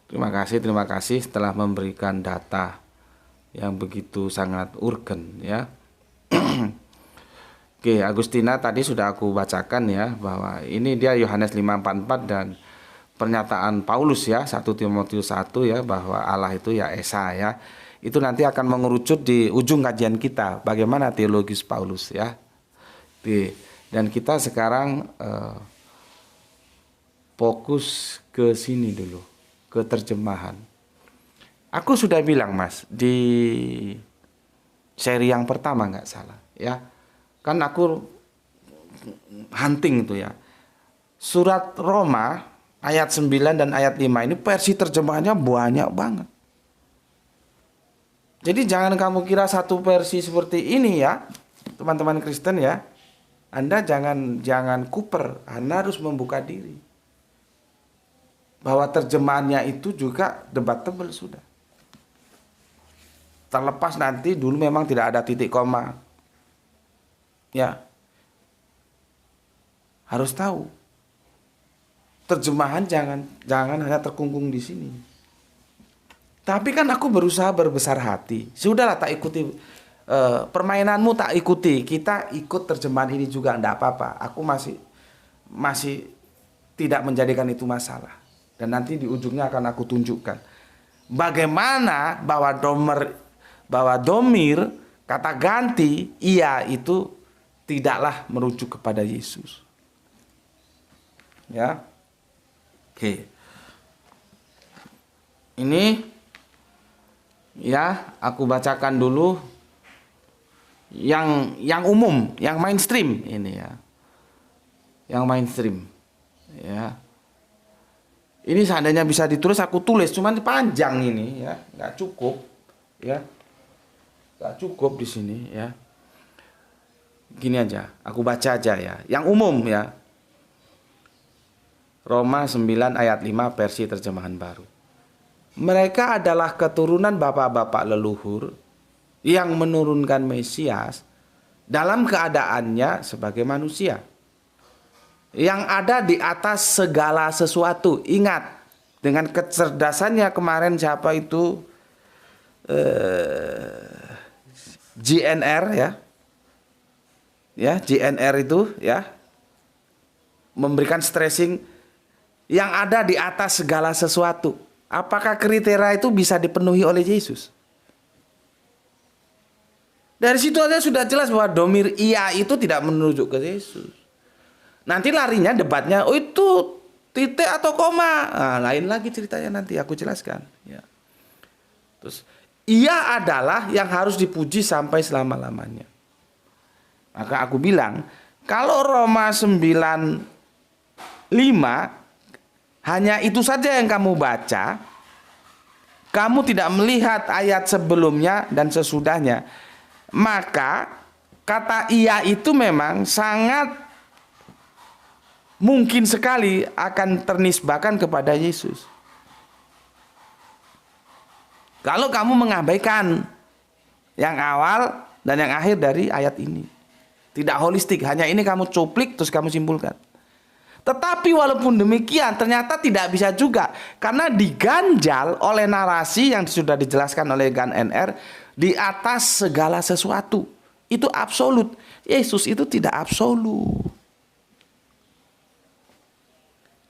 Terima kasih telah memberikan data yang begitu sangat urgen ya. Oke, Agustina tadi sudah aku bacakan ya, bahwa ini dia Yohanes 5:44 dan pernyataan Paulus ya, 1 Timotius 1 ya, bahwa Allah itu ya Esa ya. Itu nanti akan mengerucut di ujung kajian kita, bagaimana teologis Paulus ya. Dan kita sekarang fokus ke sini dulu, ke terjemahan. Aku sudah bilang Mas, di seri yang pertama nggak salah ya. Kan aku hunting itu ya. Surat Roma ayat 9 dan ayat 5 ini versi terjemahannya banyak banget. Jadi jangan kamu kira satu versi seperti ini ya, teman-teman Kristen ya. Anda jangan kuper, Anda harus membuka diri. Bahwa terjemahannya itu juga debatable sudah. Terlepas nanti dulu memang tidak ada titik koma. Ya, harus tahu terjemahan jangan hanya terkungkung di sini. Tapi kan aku berusaha berbesar hati. Sudahlah, tak ikuti permainanmu, tak ikuti. Kita ikut terjemahan ini juga, enggak apa-apa. Aku masih tidak menjadikan itu masalah. Dan nanti di ujungnya akan aku tunjukkan bagaimana bahwa domir kata ganti ia itu tidaklah merujuk kepada Yesus. Ya. Oke. Ini ya, aku bacakan dulu yang umum, yang mainstream ini ya. Yang mainstream. Ya. Ini seandainya bisa ditulis aku tulis, cuman panjang ini ya, nggak cukup ya. Nggak cukup di sini ya. Gini aja, aku baca aja ya. Yang umum ya. Roma 9 ayat 5 versi terjemahan baru. Mereka adalah keturunan bapak-bapak leluhur yang menurunkan Mesias dalam keadaannya sebagai manusia, yang ada di atas segala sesuatu. Ingat, dengan kecerdasannya kemarin siapa itu GNR ya. Ya, GNR itu ya memberikan stressing yang ada di atas segala sesuatu. Apakah kriteria itu bisa dipenuhi oleh Yesus? Dari situ aja sudah jelas bahwa domir ia itu tidak menuju ke Yesus. Nanti larinya debatnya, oh itu titik atau koma. Nah, lain lagi ceritanya, nanti aku jelaskan. Ya. Terus, ia adalah yang harus dipuji sampai selama-lamanya. Maka aku bilang, kalau Roma 9:5 hanya itu saja yang kamu baca, kamu tidak melihat ayat sebelumnya dan sesudahnya, maka kata ia itu memang sangat mungkin sekali akan ternisbahkan kepada Yesus. Kalau kamu mengabaikan yang awal dan yang akhir dari ayat ini, tidak holistik, hanya ini kamu cuplik terus kamu simpulkan. Tetapi walaupun demikian ternyata tidak bisa juga, karena diganjal oleh narasi yang sudah dijelaskan oleh Gan NR di atas segala sesuatu. Itu absolut. Yesus itu tidak absolut.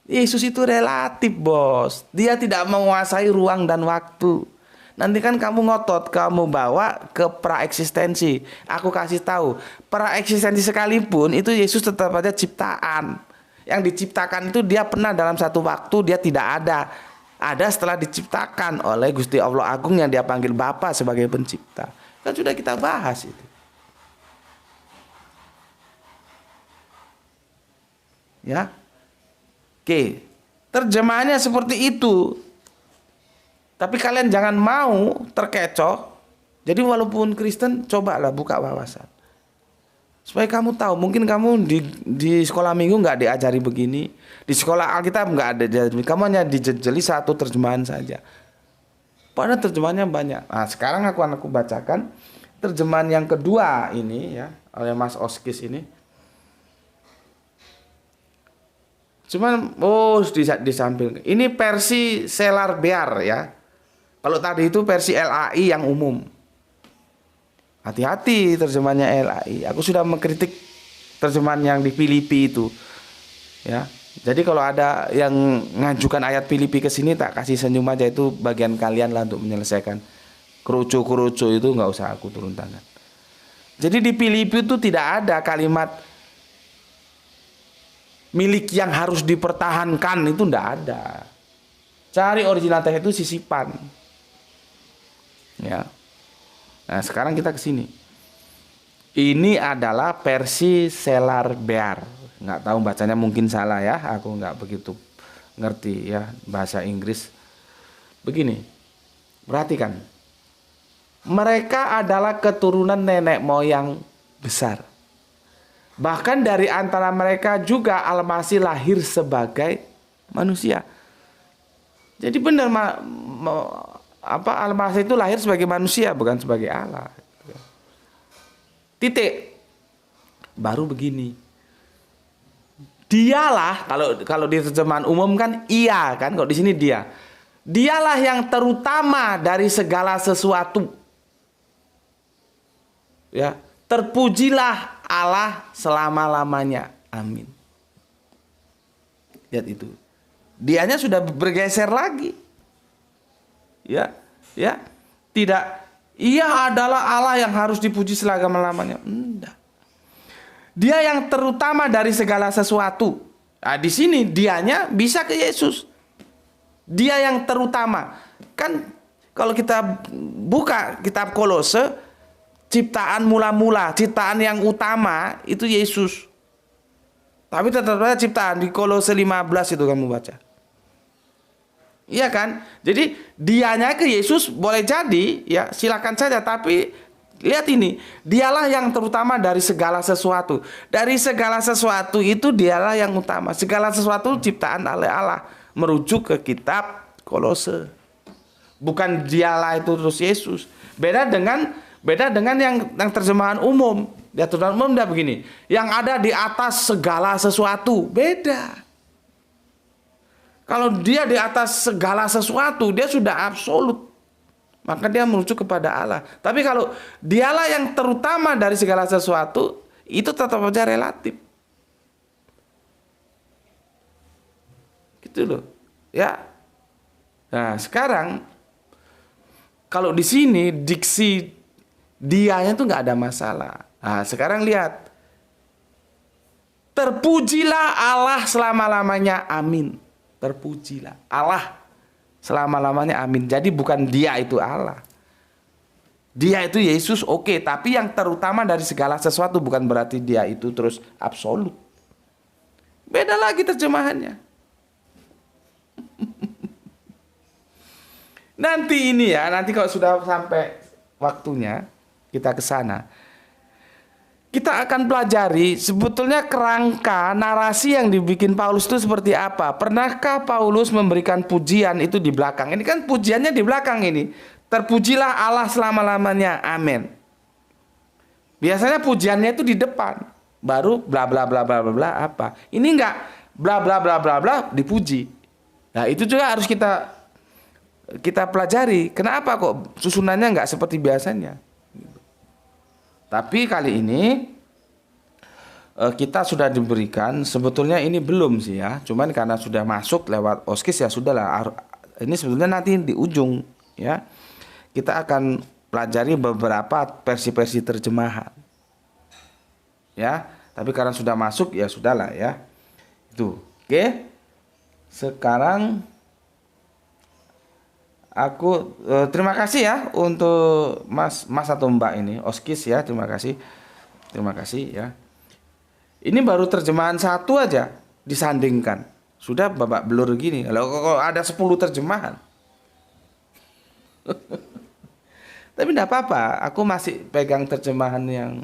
Yesus itu relatif, bos. Dia tidak menguasai ruang dan waktu. Nanti kan kamu ngotot, kamu bawa ke praeksistensi. Aku kasih tahu, praeksistensi sekalipun itu Yesus tetap aja ciptaan. Yang diciptakan itu dia pernah dalam satu waktu dia tidak ada. Ada setelah diciptakan oleh Gusti Allah Agung yang dia panggil Bapa sebagai pencipta. Kan sudah kita bahas itu. Ya. Oke. Terjemahannya seperti itu. Tapi kalian jangan mau terkecoh. Jadi walaupun Kristen, cobalah buka wawasan. Supaya kamu tahu, mungkin kamu di sekolah minggu nggak diajari begini, di sekolah Alkitab nggak ada, kamu hanya dijejeli satu terjemahan saja. Padahal terjemahannya banyak. Nah, sekarang aku bacakan terjemahan yang kedua ini ya oleh Mas Oskis ini. Cuman di samping ini versi Selar Bear ya. Kalau tadi itu versi LAI yang umum. Hati-hati terjemahannya LAI. Aku sudah mengkritik terjemahan yang di Filipi itu. Ya. Jadi kalau ada yang ngajukan ayat Filipi ke sini, tak kasih senyum aja, itu bagian kalian lah untuk menyelesaikan. Kerucu-kerucu itu nggak usah aku turun tangan. Jadi di Filipi itu tidak ada kalimat milik yang harus dipertahankan, itu nggak ada. Cari original teks itu sisipan. Ya. Nah, sekarang kita ke sini. Ini adalah versi Selar Bear. Nggak tahu bacanya, mungkin salah ya. Aku nggak begitu ngerti ya bahasa Inggris. Begini, perhatikan. Mereka adalah keturunan nenek moyang besar. Bahkan dari antara mereka juga Al-Masih lahir sebagai manusia. Jadi benar Al-Masih itu lahir sebagai manusia, bukan sebagai Allah. Titik. Baru begini. Dialah, kalau di terjemahan umum kan ia kan, kalau di sini dia. Dialah yang terutama dari segala sesuatu. Ya, terpujilah Allah selama-lamanya. Amin. Lihat itu. Dianya sudah bergeser lagi. Ya, ya. Tidak, ia adalah Allah yang harus dipuji selama-lamanya. Enggak. Dia yang terutama dari segala sesuatu. Nah, di sini dianya bisa ke Yesus. Dia yang terutama. Kan kalau kita buka kitab Kolose, ciptaan mula-mula, ciptaan yang utama itu Yesus. Tapi tetap ada ciptaan di Kolose 15 itu kamu baca. Iya kan? Jadi dianya ke Yesus boleh jadi, ya silakan saja. Tapi lihat ini, dialah yang terutama dari segala sesuatu. Dari segala sesuatu itu dialah yang utama. Segala sesuatu ciptaan oleh Allah. Merujuk ke kitab Kolose. Bukan dialah itu terus Yesus. Beda dengan yang terjemahan umum. Dia terjemahan umum dia begini. Yang ada di atas segala sesuatu. Beda. Kalau dia di atas segala sesuatu, dia sudah absolut. Maka dia merujuk kepada Allah. Tapi kalau dialah yang terutama dari segala sesuatu, itu tetap saja relatif. Gitu loh. Ya. Nah, sekarang kalau di sini diksi dianya itu nggak ada masalah. Nah, sekarang lihat. Terpujilah Allah selama-lamanya. Amin. Terpujilah Allah selama-lamanya. Amin. Jadi bukan dia itu Allah. Dia itu Yesus, oke. Tapi yang terutama dari segala sesuatu bukan berarti dia itu terus absolut. Beda lagi terjemahannya. Nanti ini ya, nanti kalau sudah sampai waktunya kita ke sana. Kita akan pelajari sebetulnya kerangka narasi yang dibikin Paulus itu seperti apa. Pernahkah Paulus memberikan pujian itu di belakang? Ini kan pujiannya di belakang ini. Terpujilah Allah selama-lamanya. Amin. Biasanya pujiannya itu di depan. Baru bla bla bla bla bla bla apa. Ini enggak bla bla bla bla bla dipuji. Nah, itu juga harus kita pelajari. Kenapa kok susunannya enggak seperti biasanya? Tapi kali ini kita sudah diberikan, sebetulnya ini belum sih ya, cuman karena sudah masuk lewat Oskis ya sudahlah. Ini sebetulnya nanti di ujung ya, kita akan pelajari beberapa versi-versi terjemahan. Ya, tapi karena sudah masuk ya sudahlah ya. Itu. Oke. Sekarang aku terima kasih ya untuk Mas atau Mbak ini, Oskis ya, terima kasih ya. Ini baru terjemahan satu aja disandingkan, sudah babak belur gini. Kalau ada 10 terjemahan, tapi tidak apa-apa, aku masih pegang terjemahan yang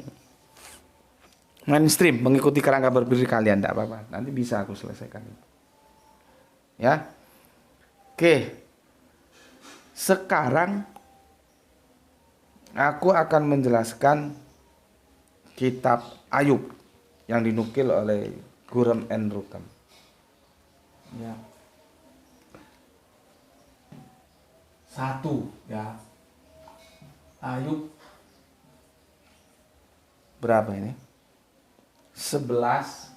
mainstream, mengikuti kerangka berpikir kalian, tidak apa-apa. Nanti bisa aku selesaikan. Ya, oke. Sekarang aku akan menjelaskan kitab Ayub yang dinukil oleh Gurem N. Rukam. Ya. 1 ya. Ayub berapa ini? 11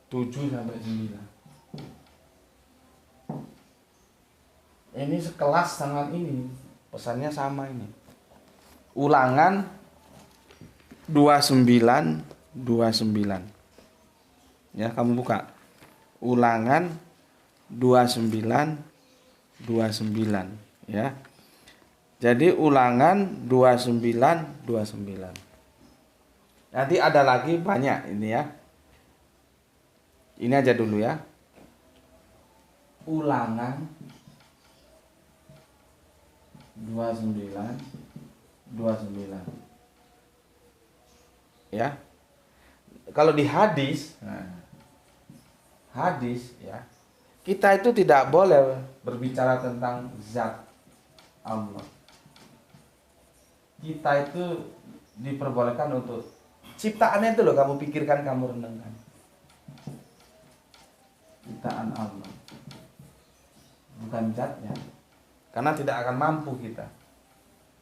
7 sampai 9. Ini sekelas dengan ini, pesannya sama ini. Ulangan 29. Ya, kamu buka. Ulangan 29 ya. Jadi ulangan 29. Nanti ada lagi banyak ini ya. Ini aja dulu ya. Ulangan 29 ya. Kalau di hadis ya, kita itu tidak boleh berbicara tentang zat Allah. Kita itu diperbolehkan untuk Ciptaannya itu loh kamu pikirkan, kamu renungkan. Ciptaan Allah, bukan zatnya. Karena tidak akan mampu kita.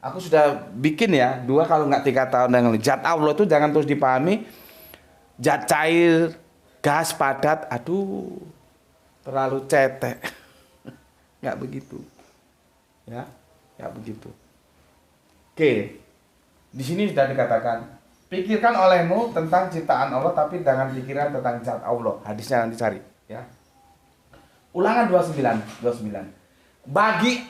Aku sudah bikin ya 2 kalau nggak 3 tahun yang lalu. Zat Allah itu jangan terus dipahami zat cair, gas padat, aduh terlalu cetek. Nggak begitu. Ya, nggak begitu. Oke. Di sini sudah dikatakan, pikirkan olehmu tentang ciptaan Allah, tapi jangan pikiran tentang zat Allah. Hadisnya nanti cari, ya. Ulangan 29. Bagi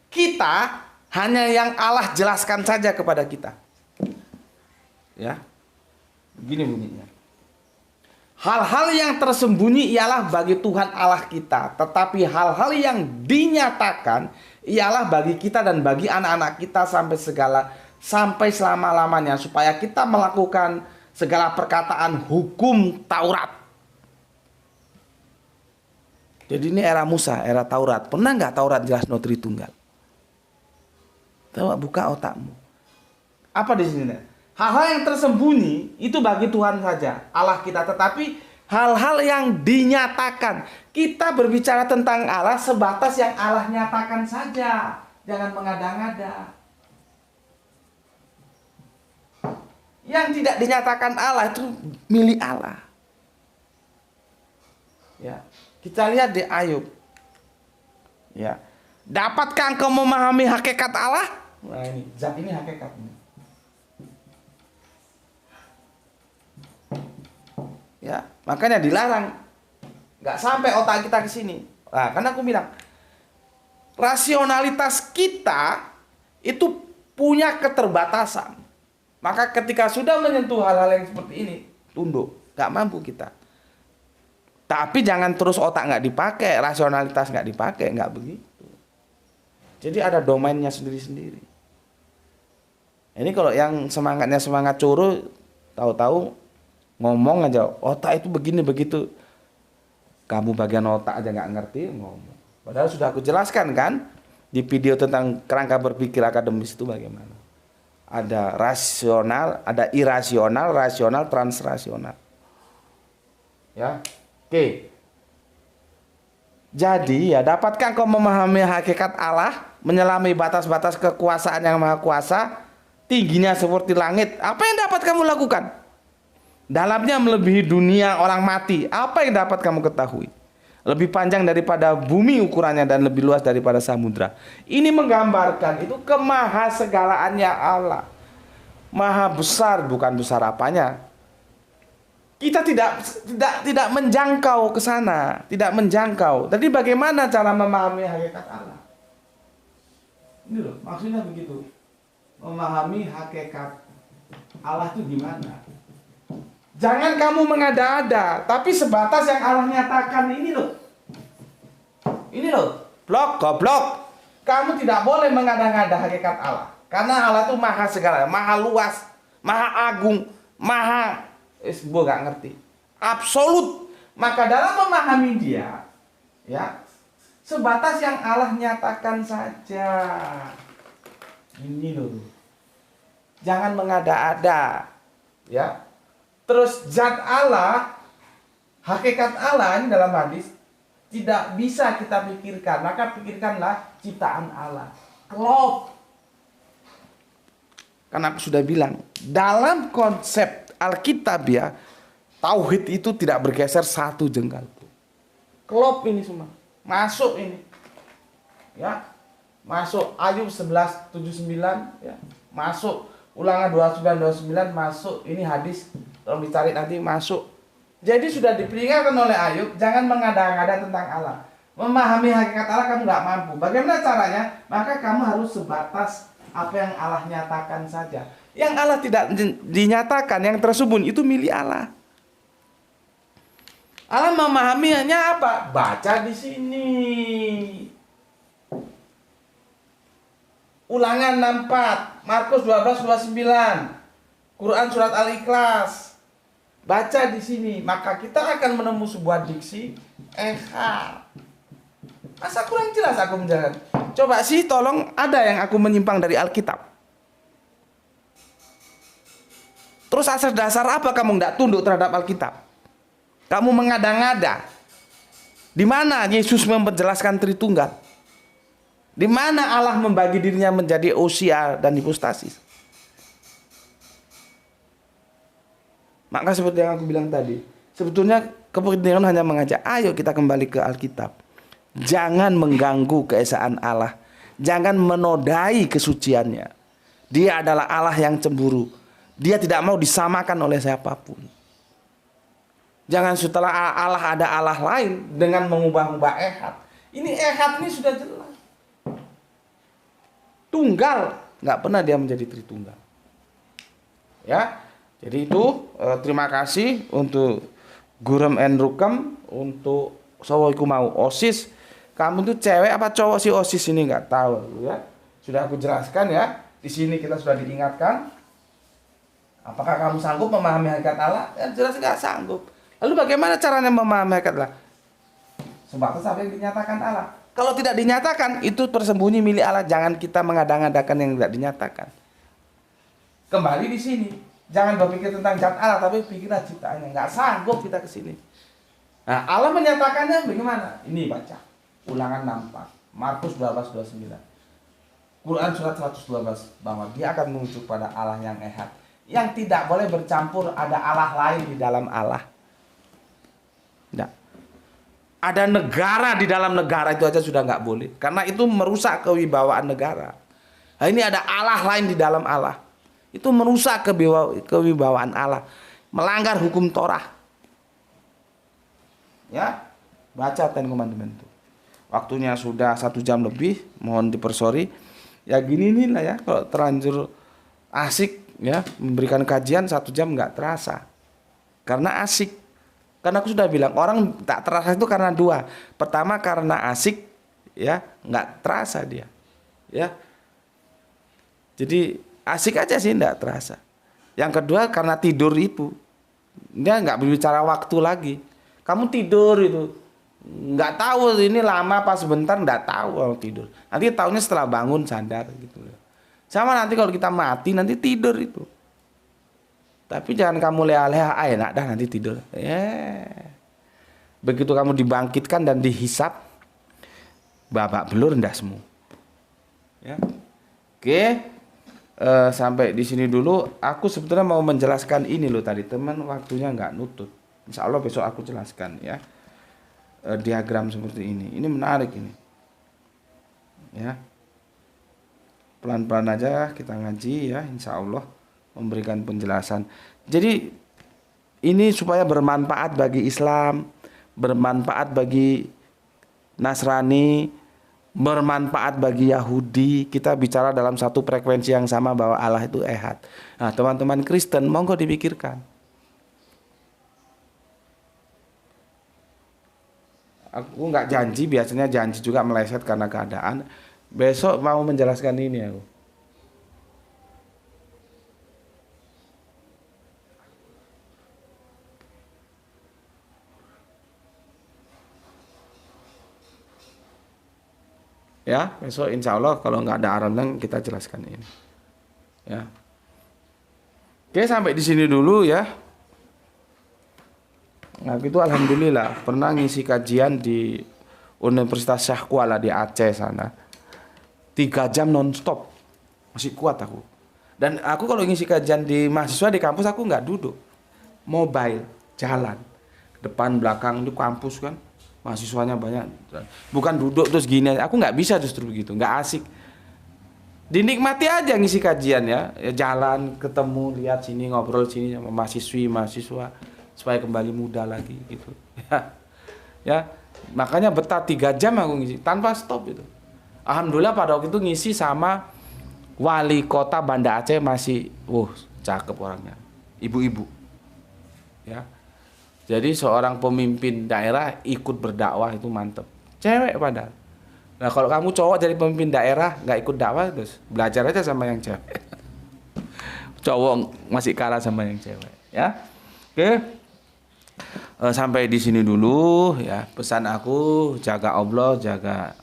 kita hanya yang Allah jelaskan saja kepada kita. Ya. Begini bunyinya. Hal-hal yang tersembunyi ialah bagi Tuhan Allah kita, tetapi hal-hal yang dinyatakan ialah bagi kita dan bagi anak-anak kita sampai selama-lamanya, supaya kita melakukan segala perkataan hukum Taurat. Jadi ini era Musa, era Taurat. Pernah nggak Taurat jelas no Tritunggal? Coba buka otakmu. Apa di sini? Hal-hal yang tersembunyi itu bagi Tuhan saja, Allah kita. Tetapi hal-hal yang dinyatakan, kita berbicara tentang Allah sebatas yang Allah nyatakan saja. Jangan mengada-ngada. Yang tidak dinyatakan Allah itu milik Allah. Ya, kita lihat di Ayub. Ya, dapatkah engkau memahami hakikat Allah? Nah ini, zat ini hakikatnya. Ya, makanya dilarang. Nggak sampai otak kita ke sini. Nah, karena aku bilang, rasionalitas kita itu punya keterbatasan. Maka ketika sudah menyentuh hal-hal yang seperti ini, tunduk, nggak mampu kita. Tapi jangan terus otak nggak dipakai, rasionalitas nggak dipakai, nggak begitu. Jadi ada domainnya sendiri-sendiri. Ini kalau yang semangatnya semangat curu, tahu-tahu ngomong aja, otak itu begini begitu. Kamu bagian otak aja nggak ngerti ngomong. Padahal sudah aku jelaskan kan di video tentang kerangka berpikir akademis itu bagaimana. Ada rasional, ada irasional, rasional, transrasional. Ya, oke. Jadi ya, dapatkah kau memahami hakikat Allah, menyelami batas-batas kekuasaan yang maha kuasa, tingginya seperti langit. Apa yang dapat kamu lakukan? Dalamnya melebihi dunia orang mati. Apa yang dapat kamu ketahui? Lebih panjang daripada bumi ukurannya dan lebih luas daripada samudra. Ini menggambarkan itu kemahasegalaannya Allah. Maha besar, bukan besar apanya. Kita tidak menjangkau ke sana, tidak menjangkau. Jadi bagaimana cara memahami hakikat Allah? Ini loh, maksudnya begitu. Memahami hakikat Allah itu gimana? Jangan kamu mengada-ada, tapi sebatas yang Allah nyatakan ini loh. Ini loh, goblok. Kamu tidak boleh mengada-ngada hakikat Allah. Karena Allah itu maha segala, maha luas, maha agung, maha gak ngerti. Absolut. Maka dalam memahami dia, ya, sebatas yang Allah nyatakan saja. Ini loh. Jangan mengada-ada. Ya. Terus zat Allah, hakikat Allah ini dalam hadis tidak bisa kita pikirkan. Maka pikirkanlah ciptaan Allah. Klop. Karena aku sudah bilang, dalam konsep Alkitabiah, tauhid itu tidak bergeser satu jengkal. Klop ini semua. Masuk ini. Ya. Masuk Ayub 11:79 ya. Masuk Ulangan 29:29 masuk. Ini hadis, tolong dicari nanti, masuk. Jadi sudah diperingatkan oleh Ayub, jangan mengada-ngada tentang Allah. Memahami hakikat Allah kamu nggak mampu. Bagaimana caranya? Maka kamu harus sebatas apa yang Allah nyatakan saja. Yang Allah tidak dinyatakan, yang tersembunyi itu milik Allah. Allah memahaminya apa? Baca di sini. Ulangan 64, Markus 12:29, Quran surat Al-Ikhlas. Baca di sini, maka kita akan menemukan sebuah diksi Masa kurang jelas aku menjelaskan? Coba sih tolong ada yang aku menyimpang dari Alkitab. Terus Terus asas dasar apa kamu tidak tunduk terhadap Alkitab? Kamu mengada-ngada. Di mana Yesus menjelaskan Tritunggal? Di mana Allah membagi dirinya menjadi ousia dan hipostasis? Maka seperti yang aku bilang tadi, sebetulnya kepentingan hanya mengajak, ayo kita kembali ke Alkitab. Jangan mengganggu keesaan Allah. Jangan menodai kesuciannya. Dia adalah Allah yang cemburu. Dia tidak mau disamakan oleh siapapun. Jangan setelah Allah ada Allah lain dengan mengubah-ubah ehad. Ini ehad ini sudah jelas. Tunggal, nggak pernah dia menjadi Tritunggal. Ya, jadi itu terima kasih untuk Gurem and Rukem, untuk Sowoiku mau OSIS. Kamu tuh cewek apa cowok sih OSIS ini nggak tahu ya. Sudah aku jelaskan ya. Di sini kita sudah diingatkan. Apakah kamu sanggup memahami hakikat Allah? Ya, jelas nggak sanggup. Lalu bagaimana caranya memahami hakikat Allah? Sebatas apa yang dinyatakan Allah. Kalau tidak dinyatakan, itu tersembunyi milik Allah. Jangan kita mengada-ngadakan yang tidak dinyatakan. Kembali di sini. Jangan berpikir tentang zat Allah, tapi pikirlah ciptaannya. Nggak sanggup kita ke sini. Nah, Allah menyatakannya bagaimana? Ini baca. Ulangan 64. Markus 12:29. Quran surat 112. Bahwa dia akan menuju pada Allah yang ehad. Yang tidak boleh bercampur ada Allah lain di dalam Allah. Tidak. Ada negara di dalam negara itu aja sudah nggak boleh. Karena itu merusak kewibawaan negara. Nah, ini ada Allah lain di dalam Allah. Itu merusak kewibawaan Allah. Melanggar hukum Torah. Ya, baca Ten Commandment itu. Waktunya sudah 1 jam lebih. Mohon dipersori. Ya gini nih lah ya. Kalau terlanjur asik ya memberikan kajian 1 jam nggak terasa. Karena asik. Karena aku sudah bilang orang tak terasa itu karena 2. Pertama karena asik, ya nggak terasa dia, ya. Jadi asik aja sih nggak terasa. Yang kedua karena tidur itu, dia nggak berbicara waktu lagi. Kamu tidur itu, nggak tahu ini lama apa sebentar, nggak tahu kalau tidur. Nanti tahunya setelah bangun sadar gitu. Sama nanti kalau kita mati nanti tidur itu. Tapi jangan kamu leha-leha, enak dah nanti tidur. Begitu kamu dibangkitkan dan dihisap, babak belur ndak semua. Ya. Oke, sampai di sini dulu. Aku sebetulnya mau menjelaskan ini loh tadi, teman. Waktunya nggak nutut. Insya Allah besok aku jelaskan ya. Diagram seperti ini. Ini menarik ini. Ya. Pelan-pelan aja kita ngaji ya, insya Allah memberikan penjelasan. Jadi ini supaya bermanfaat bagi Islam, bermanfaat bagi Nasrani, bermanfaat bagi Yahudi. Kita bicara dalam satu frekuensi yang sama bahwa Allah itu ehad. Nah, teman-teman Kristen, monggo dipikirkan. Aku nggak janji, biasanya janji juga meleset karena keadaan. Besok mau menjelaskan ini aku. Ya, besok insya Allah kalau nggak ada aranang kita jelaskan ini. Ya. Oke, sampai di sini dulu ya. Nah, itu alhamdulillah pernah ngisi kajian di Universitas Syah Kuala di Aceh sana. 3 jam nonstop. Masih kuat aku. Dan aku kalau ngisi kajian di mahasiswa di kampus aku nggak duduk. Mobile, jalan. Depan belakang itu kampus kan. Mahasiswanya banyak, bukan duduk terus gini. Aku nggak bisa justru begitu, nggak asik. Dinikmati aja ngisi kajian ya, jalan ketemu lihat sini ngobrol sini sama mahasiswa supaya kembali muda lagi gitu. Ya, makanya betah 3 jam aku ngisi tanpa stop itu. Alhamdulillah pada waktu itu ngisi sama wali kota Banda Aceh masih, cakep orangnya, ibu-ibu, ya. Jadi seorang pemimpin daerah ikut berdakwah itu mantep. Cewek padahal. Nah kalau kamu cowok jadi pemimpin daerah nggak ikut dakwah, terus belajar aja sama yang cewek. Cowok masih kalah sama yang cewek. Ya, oke. Sampai di sini dulu ya. Pesan aku, jaga Allah, jaga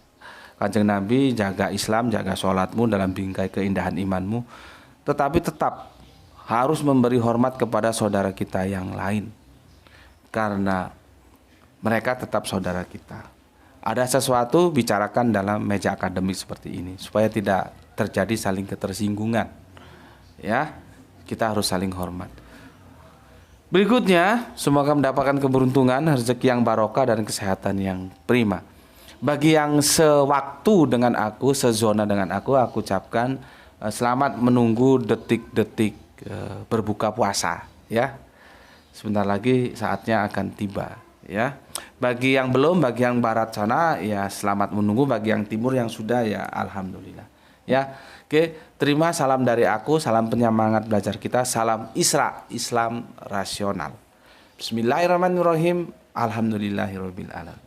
Kanjeng Nabi, jaga Islam, jaga sholatmu dalam bingkai keindahan imanmu. Tetapi tetap harus memberi hormat kepada saudara kita yang lain, karena mereka tetap saudara kita. Ada sesuatu bicarakan dalam meja akademik seperti ini supaya tidak terjadi saling ketersinggungan. Ya, kita harus saling hormat. Berikutnya, semoga mendapatkan keberuntungan, rezeki yang barokah dan kesehatan yang prima. Bagi yang sewaktu dengan aku, sezona dengan aku ucapkan selamat menunggu detik-detik berbuka puasa, ya. Sebentar lagi saatnya akan tiba, ya. Bagi yang belum, bagi yang barat sana, ya selamat menunggu. Bagi yang timur yang sudah, ya alhamdulillah, ya. Oke, terima salam dari aku, salam penyemangat belajar kita, salam Isra, Islam rasional. Bismillahirrahmanirrahim. Alhamdulillahirabbil alamin.